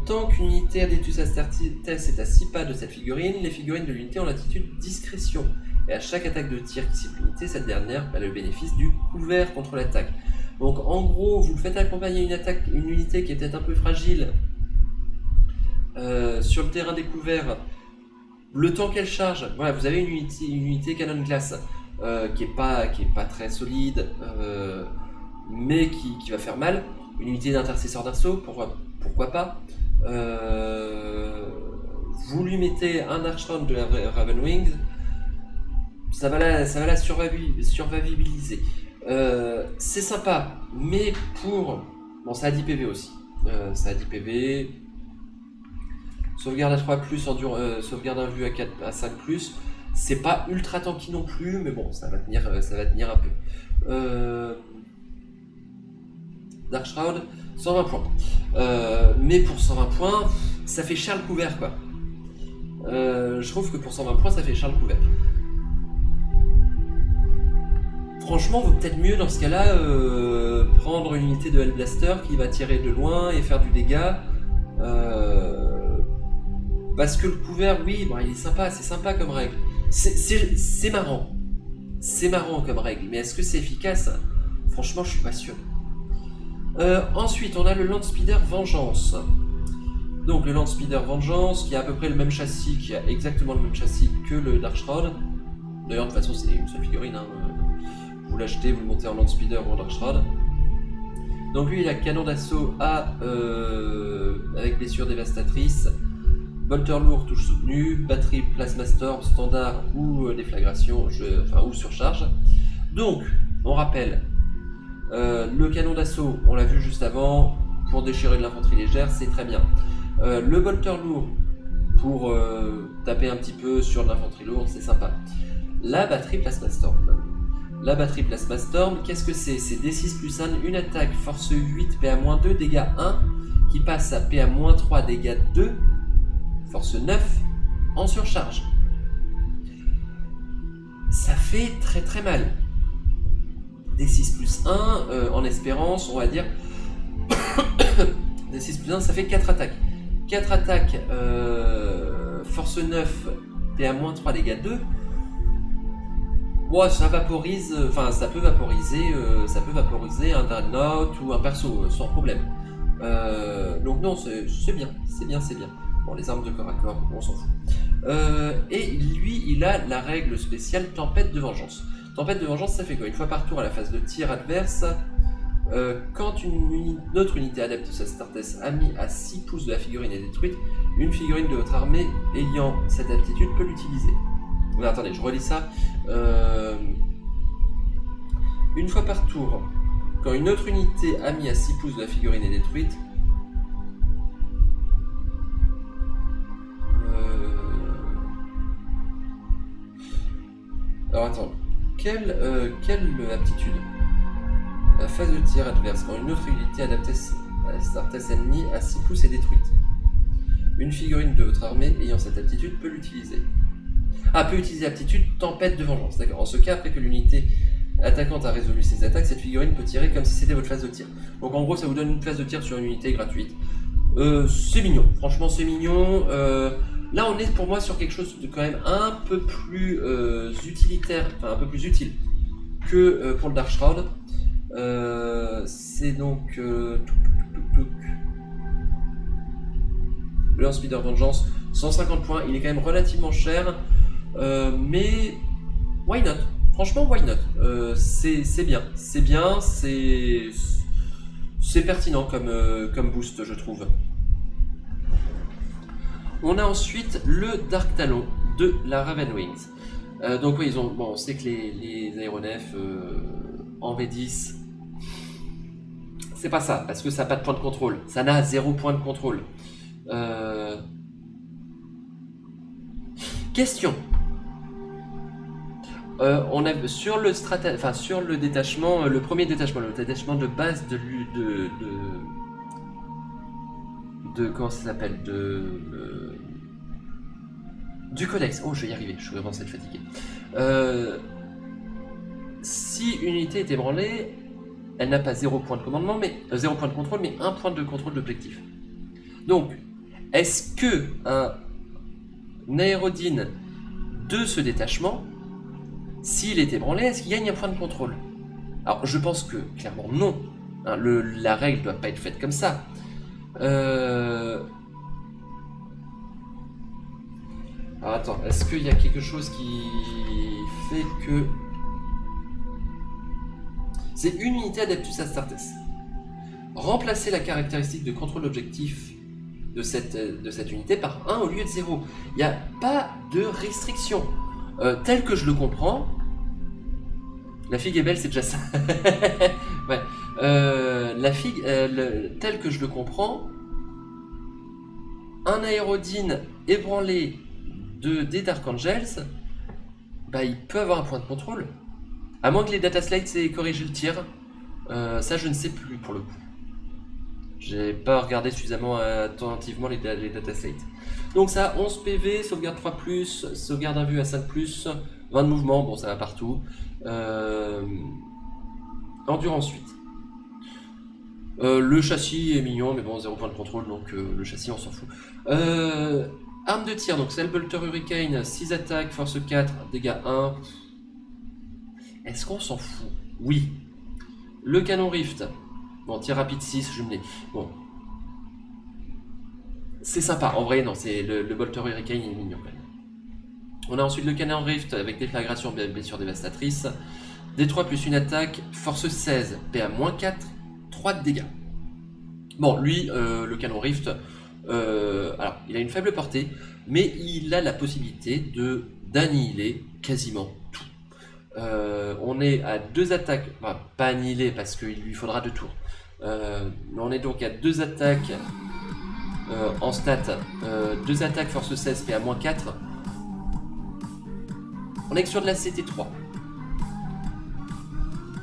Tant qu'une unité Adeptus Astartes est à 6 pas de cette figurine, les figurines de l'unité ont l'attitude discrétion, et à chaque attaque de tir qui cible l'unité, cette dernière a le bénéfice du couvert contre l'attaque. Donc en gros, vous faites accompagner une unité qui est peut-être un peu fragile sur le terrain découvert, le temps qu'elle charge, voilà, vous avez une unité canon glace qui est pas très solide, mais qui va faire mal. Une unité d'intercesseur d'assaut, pourquoi pas. Vous lui mettez un Archron de la Ravenwing, ça va la survivabiliser. C'est sympa, mais pour... Bon, ça a 10 PV aussi. Ça a 10 PV. Sauvegarde à 3+, sauvegarde à vue à 4, à 5+. C'est pas ultra tanky non plus, mais bon, ça va tenir un peu. Dark Shroud, 120 points. Mais pour 120 points, ça fait cher le couvert, quoi. Je trouve que pour 120 points, ça fait cher le couvert. Franchement, vaut peut-être mieux dans ce cas-là prendre une unité de Hellblaster qui va tirer de loin et faire du dégât. Parce que le couvert, oui, bon, il est sympa, c'est sympa comme règle. C'est marrant. C'est marrant comme règle, mais est-ce que c'est efficace? Franchement, je suis pas sûr. Ensuite, on a le Landspeeder Vengeance. Donc le Landspeeder Vengeance, qui a à peu près le même châssis, qui a exactement le même châssis que le Dark Shroud. D'ailleurs, de toute façon, c'est une seule figurine. Hein. Vous l'achetez, vous le montez en Landspeeder ou en Dark Shroud. Donc lui, il a canon d'assaut A avec blessure dévastatrice, bolter lourd, touche soutenue, batterie plasma storm, standard ou déflagration, ou surcharge. Donc, on rappelle, le canon d'assaut, on l'a vu juste avant, pour déchirer de l'infanterie légère, c'est très bien. Le bolter lourd, pour taper un petit peu sur de l'infanterie lourde, c'est sympa. La batterie plasma storm. La batterie plasma storm, qu'est-ce que c'est? C'est D6+1, une attaque, force 8, PA-2, dégâts 1, qui passe à PA-3, dégâts 2, force 9, en surcharge. Ça fait très très mal. D6+1, en espérance, on va dire... D6+1, ça fait 4 attaques. 4 attaques, force 9, PA-3, dégâts 2. Ouais, ça vaporise, ça peut vaporiser un Dreadnought ou un perso sans problème. Donc non, c'est bien. Bon, les armes de corps à corps, on s'en fout. Et lui, il a la règle spéciale Tempête de Vengeance. Tempête de Vengeance, ça fait quoi? Une fois par tour à la phase de tir adverse, quand une autre unité adepte de Astartes amie à 6 pouces de la figurine est détruite, une figurine de votre armée ayant cette aptitude peut l'utiliser. Mais attendez, je relis ça. Une fois par tour, quand une autre unité amie à 6 pouces de la figurine est détruite, alors attends, quelle aptitude? La phase de tir adverse, quand une autre unité adaptée à Astartes ennemie à 6 pouces est détruite. Une figurine de votre armée ayant cette aptitude peut l'utiliser. Ah, peut utiliser l'aptitude Tempête de Vengeance, d'accord. En ce cas, après que l'unité attaquante a résolu ses attaques, cette figurine peut tirer comme si c'était votre phase de tir. Donc en gros, ça vous donne une phase de tir sur une unité gratuite. C'est mignon, franchement c'est mignon. Là, on est pour moi sur quelque chose de quand même un peu plus utilitaire, enfin un peu plus utile que pour le Dark Shroud. C'est donc le Landspeeder Vengeance, 150 points, il est quand même relativement cher, mais why not? Franchement, why not? C'est bien, c'est pertinent comme boost, je trouve. On a ensuite le Dark Talon de la Ravenwings. Donc oui, on sait que les aéronefs en V10, c'est pas ça, parce que ça n'a pas de point de contrôle. Ça n'a 0 point de contrôle. Question. On a sur le détachement, le premier détachement, le détachement de base de comment ça s'appelle, du codex. Oh, je vais y arriver, je suis vraiment fatigué. Si une unité est ébranlée, elle n'a pas 0 point de commandement, mais 0 point de contrôle, mais 1 point de contrôle d'objectif. Donc, est-ce que un aérodyne de ce détachement, s'il est ébranlé, est-ce qu'il gagne un point de contrôle? Alors, je pense que, clairement, non. Hein, la règle ne doit pas être faite comme ça. Alors, attends, est-ce qu'il y a quelque chose qui fait que... C'est une unité Adeptus Astartes. Remplacer la caractéristique de contrôle d'objectif de cette unité par 1 au lieu de 0. Il n'y a pas de restriction. Tel que je le comprends, la figue est belle, c'est déjà ça. Ouais. La figue, tel que je le comprends, un Aérodine ébranlé des Dark Angels, bah il peut avoir un point de contrôle. À moins que les Data Slides aient corrigé le tir. Ça je ne sais plus pour le coup. J'ai pas regardé suffisamment attentivement les Data Slides. Donc ça a 11 PV, sauvegarde 3+, sauvegarde à vue à 5+, 20 de mouvement, bon ça va partout. Endurance 8. Le châssis est mignon, mais bon, 0 point de contrôle, donc le châssis on s'en fout. Arme de tir, donc Cell Bolter Hurricane, 6 attaques, force 4, dégâts 1. Est-ce qu'on s'en fout? Oui. Le canon Rift, bon, tir rapide 6, jumelé. Bon. C'est sympa, en vrai, non, c'est le Bolter Hurricane il est mignon quand même. On a ensuite le canon Rift avec déflagration, blessure dévastatrice. D3 plus une attaque, force 16, PA-4, 3 de dégâts. Bon, lui, le canon Rift, alors, il a une faible portée, mais il a la possibilité d'annihiler quasiment tout. On est à 2 attaques, enfin, pas annihiler parce qu'il lui faudra 2 tours. Mais on est donc à 2 attaques en stats, 2 attaques force 16, PA-4. On est que sur de la CT3.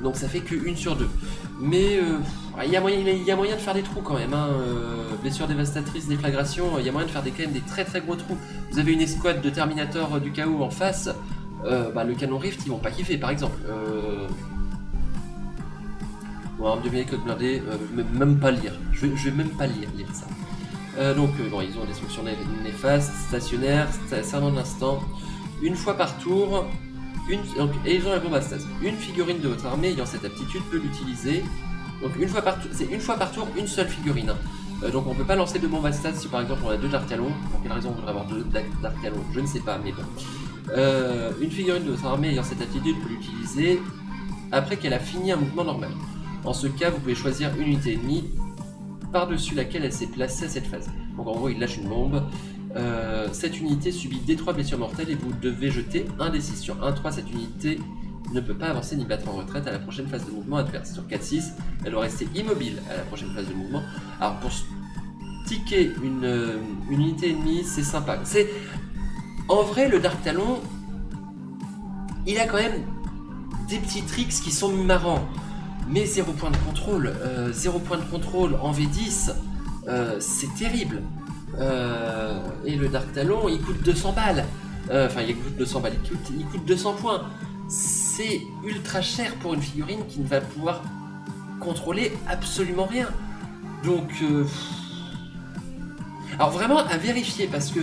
Donc ça fait que 1 sur 2. Mais il y a moyen de faire des trous quand même. Hein. Blessure dévastatrice, déflagration, il y a moyen de faire quand même des très très gros trous. Vous avez une escouade de Terminator du chaos en face. Le canon Rift, ils vont pas kiffer par exemple. Bon, arme de véhicule blindé, même pas lire. Je vais même pas lire ça. Donc bon, ils ont des fonctions néfastes, stationnaires, serment de l'instant. Une fois par tour. Et ils ont la bombe à stase. Une figurine de votre armée ayant cette aptitude peut l'utiliser. Donc c'est une fois par tour, une seule figurine. Donc on peut pas lancer 2 bombes à stase si par exemple on a 2 Dark Talons. Pour quelle raison on voudrait avoir 2 Dark Talons? Je ne sais pas, mais bon. Une figurine de votre armée ayant cette aptitude peut l'utiliser après qu'elle a fini un mouvement normal. En ce cas, vous pouvez choisir une unité ennemie par-dessus laquelle elle s'est placée à cette phase. Donc en gros, il lâche une bombe. Cette unité subit D3 blessures mortelles et vous devez jeter un D6 sur 1-3. Cette unité ne peut pas avancer ni battre en retraite à la prochaine phase de mouvement adverse. Sur 4-6, elle doit rester immobile à la prochaine phase de mouvement. Alors pour ticker une unité ennemie, c'est sympa. En vrai, le Dark Talon, il a quand même des petits tricks qui sont marrants. Mais 0 point de contrôle, 0 point de contrôle en V10, c'est terrible. Et le Dark Talon, il coûte 200 balles. Enfin, il coûte 200 balles, il coûte 200 points. C'est ultra cher pour une figurine qui ne va pouvoir contrôler absolument rien. Donc, alors vraiment à vérifier parce que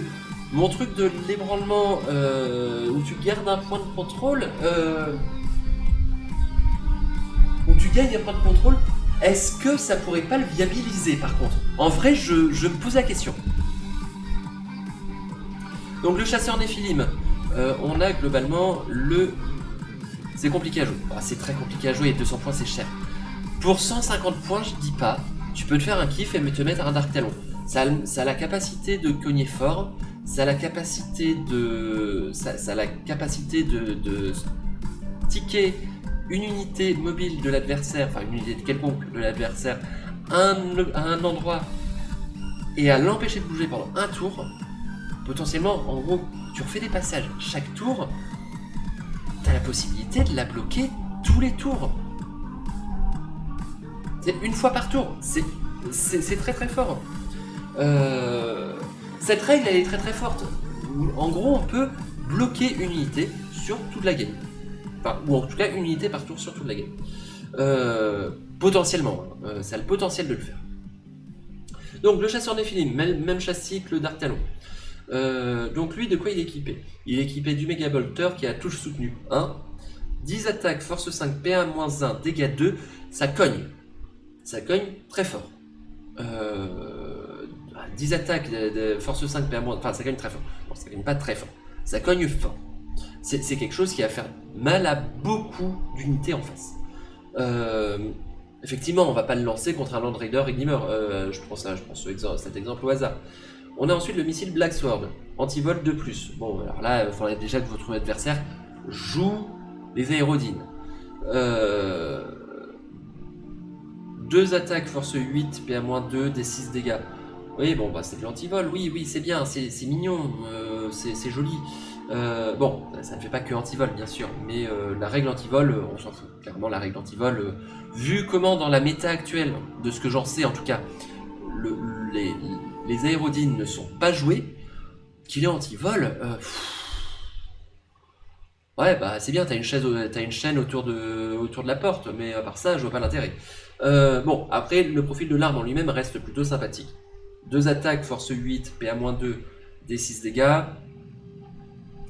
mon truc de l'ébranlement où tu gardes un point de contrôle, où tu gagnes un point de contrôle, est-ce que ça pourrait pas le viabiliser par contre? En vrai, je me pose la question. Donc le chasseur Néphilim, on a globalement le... C'est compliqué à jouer. C'est très compliqué à jouer et 200 points c'est cher. Pour 150 points, je dis pas, tu peux te faire un kiff et te mettre un Dark Talon. Ça a la capacité de cogner fort, ça a la capacité de... Ça a la capacité de ticker une unité mobile de l'adversaire, enfin une unité quelconque de l'adversaire, à un endroit et à l'empêcher de bouger pendant un tour. Potentiellement, en gros, tu refais des passages chaque tour, t'as la possibilité de la bloquer tous les tours. C'est une fois par tour, c'est très très fort. Cette règle, elle est très très forte. En gros, on peut bloquer une unité sur toute la game. Enfin, ou en tout cas, une unité par tour sur toute la game. Potentiellement, ça a le potentiel de le faire. Donc, le chasseur Néphilim, même châssis que le Dark Talon. Donc lui, de quoi il est équipé? Il est équipé du Mega Bolter qui a touche soutenue 1, 10 attaques, force 5, PA-1, dégâts 2, ça cogne. Ça cogne très fort. 10 attaques de force 5, PA-, enfin ça cogne très fort. Non, ça cogne pas très fort. Ça cogne fort. C'est quelque chose qui va faire mal à beaucoup d'unités en face. Effectivement, on va pas le lancer contre un Land Raider et Glimmer. Je prends cet exemple au hasard. On a ensuite le missile Black Sword, anti-vol 2+. Bon, alors là, il faudrait déjà que votre adversaire joue les aérodynes. 2 attaques, force 8, PA-2, des 6 dégâts. Oui, bon, bah c'est de l'antivol, oui, c'est bien, c'est mignon, c'est joli. Bon, ça ne fait pas que antivol, bien sûr, mais la règle antivol, on s'en fout. Clairement, la règle antivol, vu comment dans la méta actuelle, de ce que j'en sais en tout cas, les aérodynes ne sont pas joués, qu'il est antivol, ouais, bah c'est bien, t'as une chaîne autour de la porte, mais à part ça, je vois pas l'intérêt. Bon, après, le profil de l'arme en lui-même reste plutôt sympathique. 2 attaques, force 8, PA-2, D6 dégâts.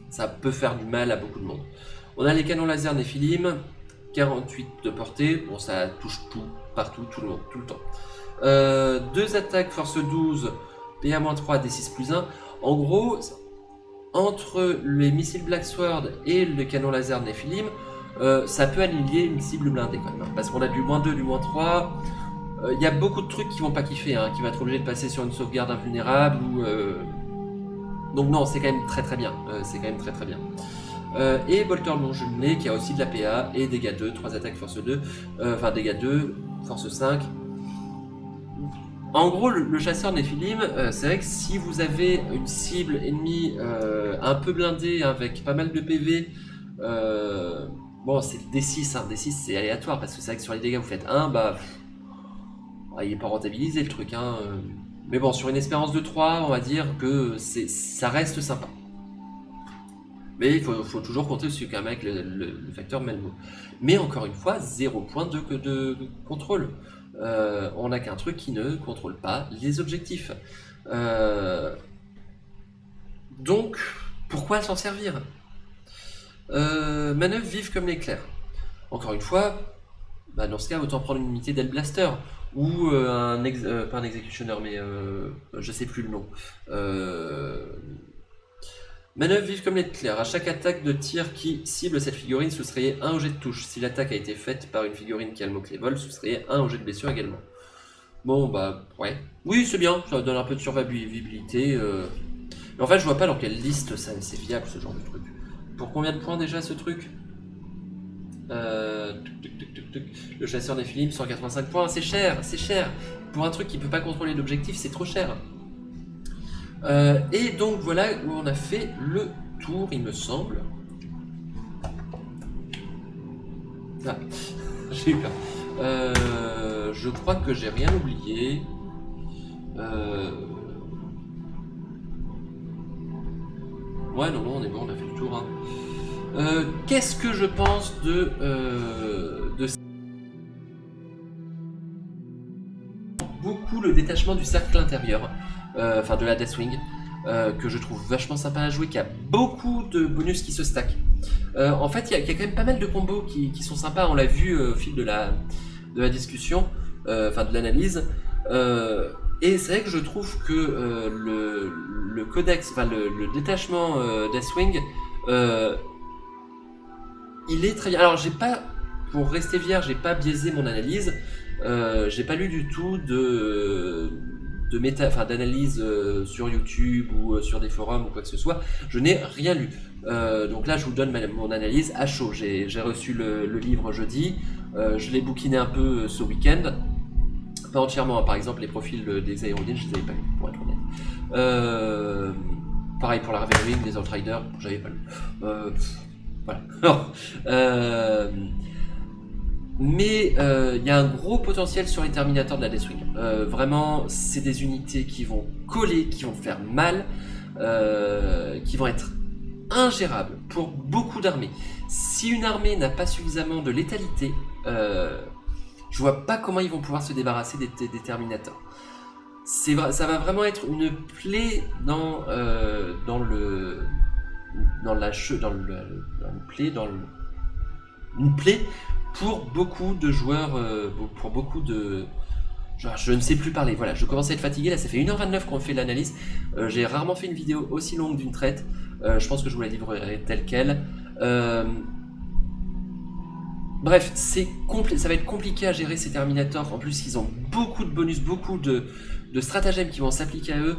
Ça peut faire du mal à beaucoup de monde. On a les canons laser Nephilim, 48 de portée. Bon, ça touche tout, partout, tout le monde, tout le temps. 2 attaques, force 12, PA-3, D6+1. En gros, entre les missiles Black Sword et le canon laser Nephilim, ça peut annihiler une cible blindée quand même. Hein, parce qu'on a du -2, du -3. Il y a beaucoup de trucs qui vont pas kiffer, hein, qui va être obligé de passer sur une sauvegarde invulnérable ou. Donc non, c'est quand même très bien. C'est quand même très bien. Et Bolter long jumelé qui a aussi de la PA et dégâts 2, 3 attaques force 2, enfin dégâts 2, force 5. En gros, le chasseur Nephilim, c'est vrai que si vous avez une cible ennemie un peu blindée avec pas mal de PV, bon c'est D6, hein, D6 c'est aléatoire parce que c'est vrai que sur les dégâts vous faites 1, bah il n'est pas rentabilisé le truc, hein. Mais bon, sur une espérance de 3, on va dire que ça reste sympa. Mais il faut toujours compter dessus quand même avec le facteur Malmo. Mais encore une fois, 0 point de contrôle. On n'a qu'un truc qui ne contrôle pas les objectifs. Donc, pourquoi s'en servir? Manœuvre vive comme l'éclair. Encore une fois, bah dans ce cas, autant prendre une unité d'Hellblaster. Ou pas un exécutionneur, mais je sais plus le nom. Manœuvre vive comme l'éclair. À chaque attaque de tir qui cible cette figurine, soustrayez 1 au jet de touche. Si l'attaque a été faite par une figurine qui a le mot-clé vol, soustrayez 1 au jet de blessure également. Bon, bah, ouais. Oui, c'est bien, ça donne un peu de survivabilité. Mais en fait, je vois pas dans quelle liste c'est viable ce genre de truc. Pour combien de points déjà ce truc? Le chasseur des Philippes, 185 points, c'est cher. Pour un truc qui peut pas contrôler l'objectif, c'est trop cher. Et donc voilà où on a fait le tour, il me semble. Ah, j'ai eu peur. Je crois que j'ai rien oublié. Ouais, non, on est bon, on a fait le tour. Hein. Qu'est-ce que je pense de beaucoup le détachement du cercle intérieur, enfin de la Deathwing, que je trouve vachement sympa à jouer, qui a beaucoup de bonus qui se stack. En fait, il y a quand même pas mal de combos qui sont sympas, on l'a vu au fil de la discussion, enfin de l'analyse. Et c'est vrai que je trouve que le codex, enfin le détachement Deathwing, il est très bien. Alors j'ai pas, pour rester vierge, j'ai pas biaisé mon analyse. J'ai pas lu du tout d'analyse sur YouTube ou sur des forums ou quoi que ce soit. Je n'ai rien lu. Donc là, je vous donne mon analyse à chaud. J'ai reçu le livre jeudi. Je l'ai bouquiné un peu ce week-end. Pas entièrement. Par exemple, les profils des aérodynes, je les avais pas lus, pour être honnête. Pareil pour la Ravenwing, des Outriders, j'avais pas lu. Voilà. Mais il y a un gros potentiel sur les Terminators de la Deathwing. Vraiment, c'est des unités qui vont coller, qui vont faire mal, qui vont être ingérables pour beaucoup d'armées. Si une armée n'a pas suffisamment de létalité, je vois pas comment ils vont pouvoir se débarrasser des Terminators. Ça va vraiment être une plaie dans une plaie pour beaucoup de joueurs, pour beaucoup de... Genre, je ne sais plus parler, voilà, je commence à être fatigué, là ça fait 1h29 qu'on fait l'analyse, j'ai rarement fait une vidéo aussi longue d'une traite, je pense que je vous la livrerai telle quelle. Bref, ça va être compliqué à gérer ces Terminators, en plus ils ont beaucoup de bonus, beaucoup de de stratagèmes qui vont s'appliquer à eux,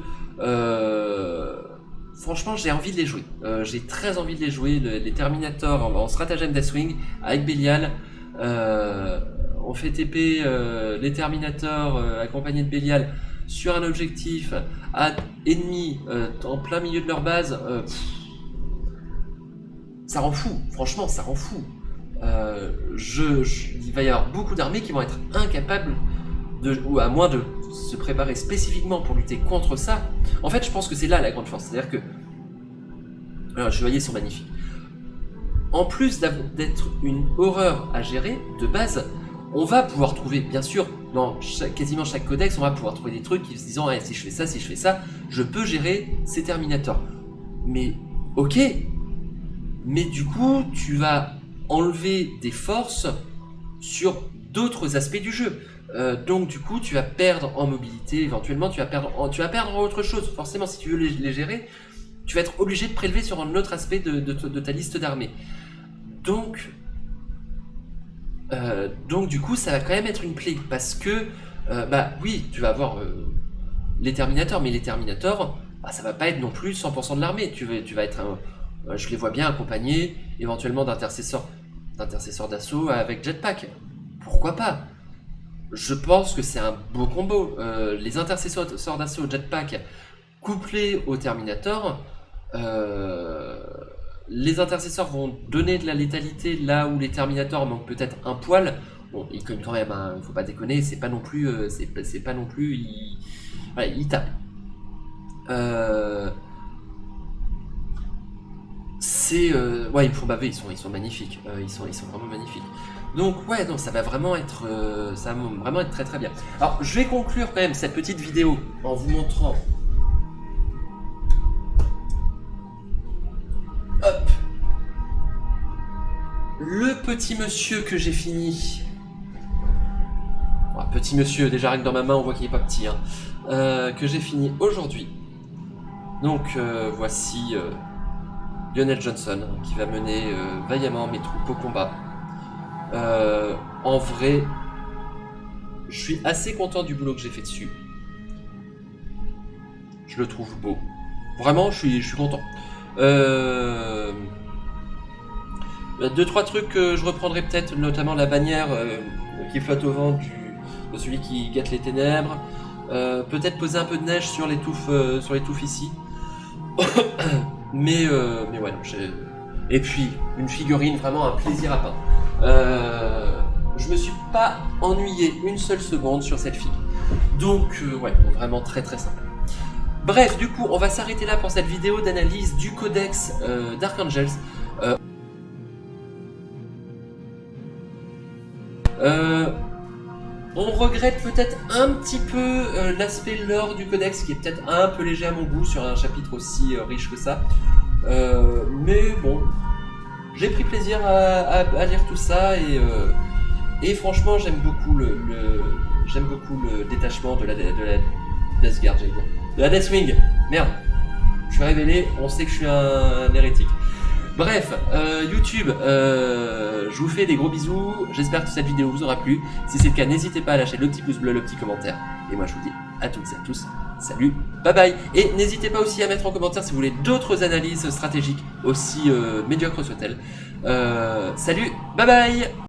franchement j'ai envie de les jouer. J'ai très envie de les jouer, les Terminators en stratagème Deathwing avec Belial. On fait TP les Terminators accompagnés de Belial sur un objectif à ennemis en plein milieu de leur base. Ça rend fou, franchement ça rend fou. Il va y avoir beaucoup d'armées qui vont être incapables ou à moins de se préparer spécifiquement pour lutter contre ça. En fait je pense que c'est là la grande force, c'est à dire que les chevaliers sont magnifiques. En plus d'être une horreur à gérer de base, on va pouvoir trouver, bien sûr, dans quasiment chaque codex, on va pouvoir trouver des trucs qui se disant si je fais ça, je peux gérer ces Terminators. Mais ok, mais du coup tu vas enlever des forces sur d'autres aspects du jeu. Donc du coup tu vas perdre en mobilité, éventuellement tu vas perdre en autre chose. Forcément si tu veux les gérer, tu vas être obligé de prélever sur un autre aspect de ta liste d'armées. Donc du coup ça va quand même être une plaie, parce que oui tu vas avoir les Terminators, mais les Terminators ça va pas être non plus 100% de l'armée. Tu vas être je les vois bien accompagnés éventuellement d'intercesseurs d'assaut avec jetpack, pourquoi pas. Je pense que c'est un beau combo. Les intercesseurs d'assaut jetpack couplés aux Terminators, les intercesseurs vont donner de la létalité là où les Terminators manquent peut-être un poil. Bon, ils cognent quand même, hein, faut pas déconner, c'est pas non plus, ils tapent. Ouais, ils me font baver, ils sont magnifiques, ils sont vraiment magnifiques. Donc ouais, non, ça va vraiment être très très bien. Alors je vais conclure quand même cette petite vidéo en vous montrant. Hop, le petit monsieur que j'ai fini. Petit monsieur, déjà rien que dans ma main on voit qu'il est pas petit, hein. Que j'ai fini aujourd'hui. Donc voici Lionel Johnson qui va mener vaillamment mes troupes au combat. En vrai, je suis assez content du boulot que j'ai fait dessus. Je le trouve beau. Vraiment, je suis content. 2-3 trucs que je reprendrai peut-être, notamment la bannière qui flotte au vent de celui qui gâte les ténèbres. Peut-être poser un peu de neige sur les touffes ici. mais ouais, non, et puis une figurine, vraiment un plaisir à peindre. Je me suis pas ennuyé une seule seconde sur cette fille. Donc ouais, vraiment très très sympa. Bref, du coup, on va s'arrêter là pour cette vidéo d'analyse du codex Dark Angels. On regrette peut-être un petit peu l'aspect lore du codex qui est peut-être un peu léger à mon goût sur un chapitre aussi riche que ça. Mais bon, j'ai pris plaisir à lire tout ça et franchement j'aime beaucoup le détachement de la Death Guard, j'allais dire. De la Deathwing. Merde, je suis révélé, on sait que je suis un hérétique. Bref, YouTube, je vous fais des gros bisous, j'espère que cette vidéo vous aura plu. Si c'est le cas, n'hésitez pas à lâcher le petit pouce bleu, le petit commentaire. Et moi je vous dis à toutes et à tous, salut, bye bye. Et n'hésitez pas aussi à mettre en commentaire si vous voulez d'autres analyses stratégiques, aussi médiocres soient-elles. Salut, bye bye.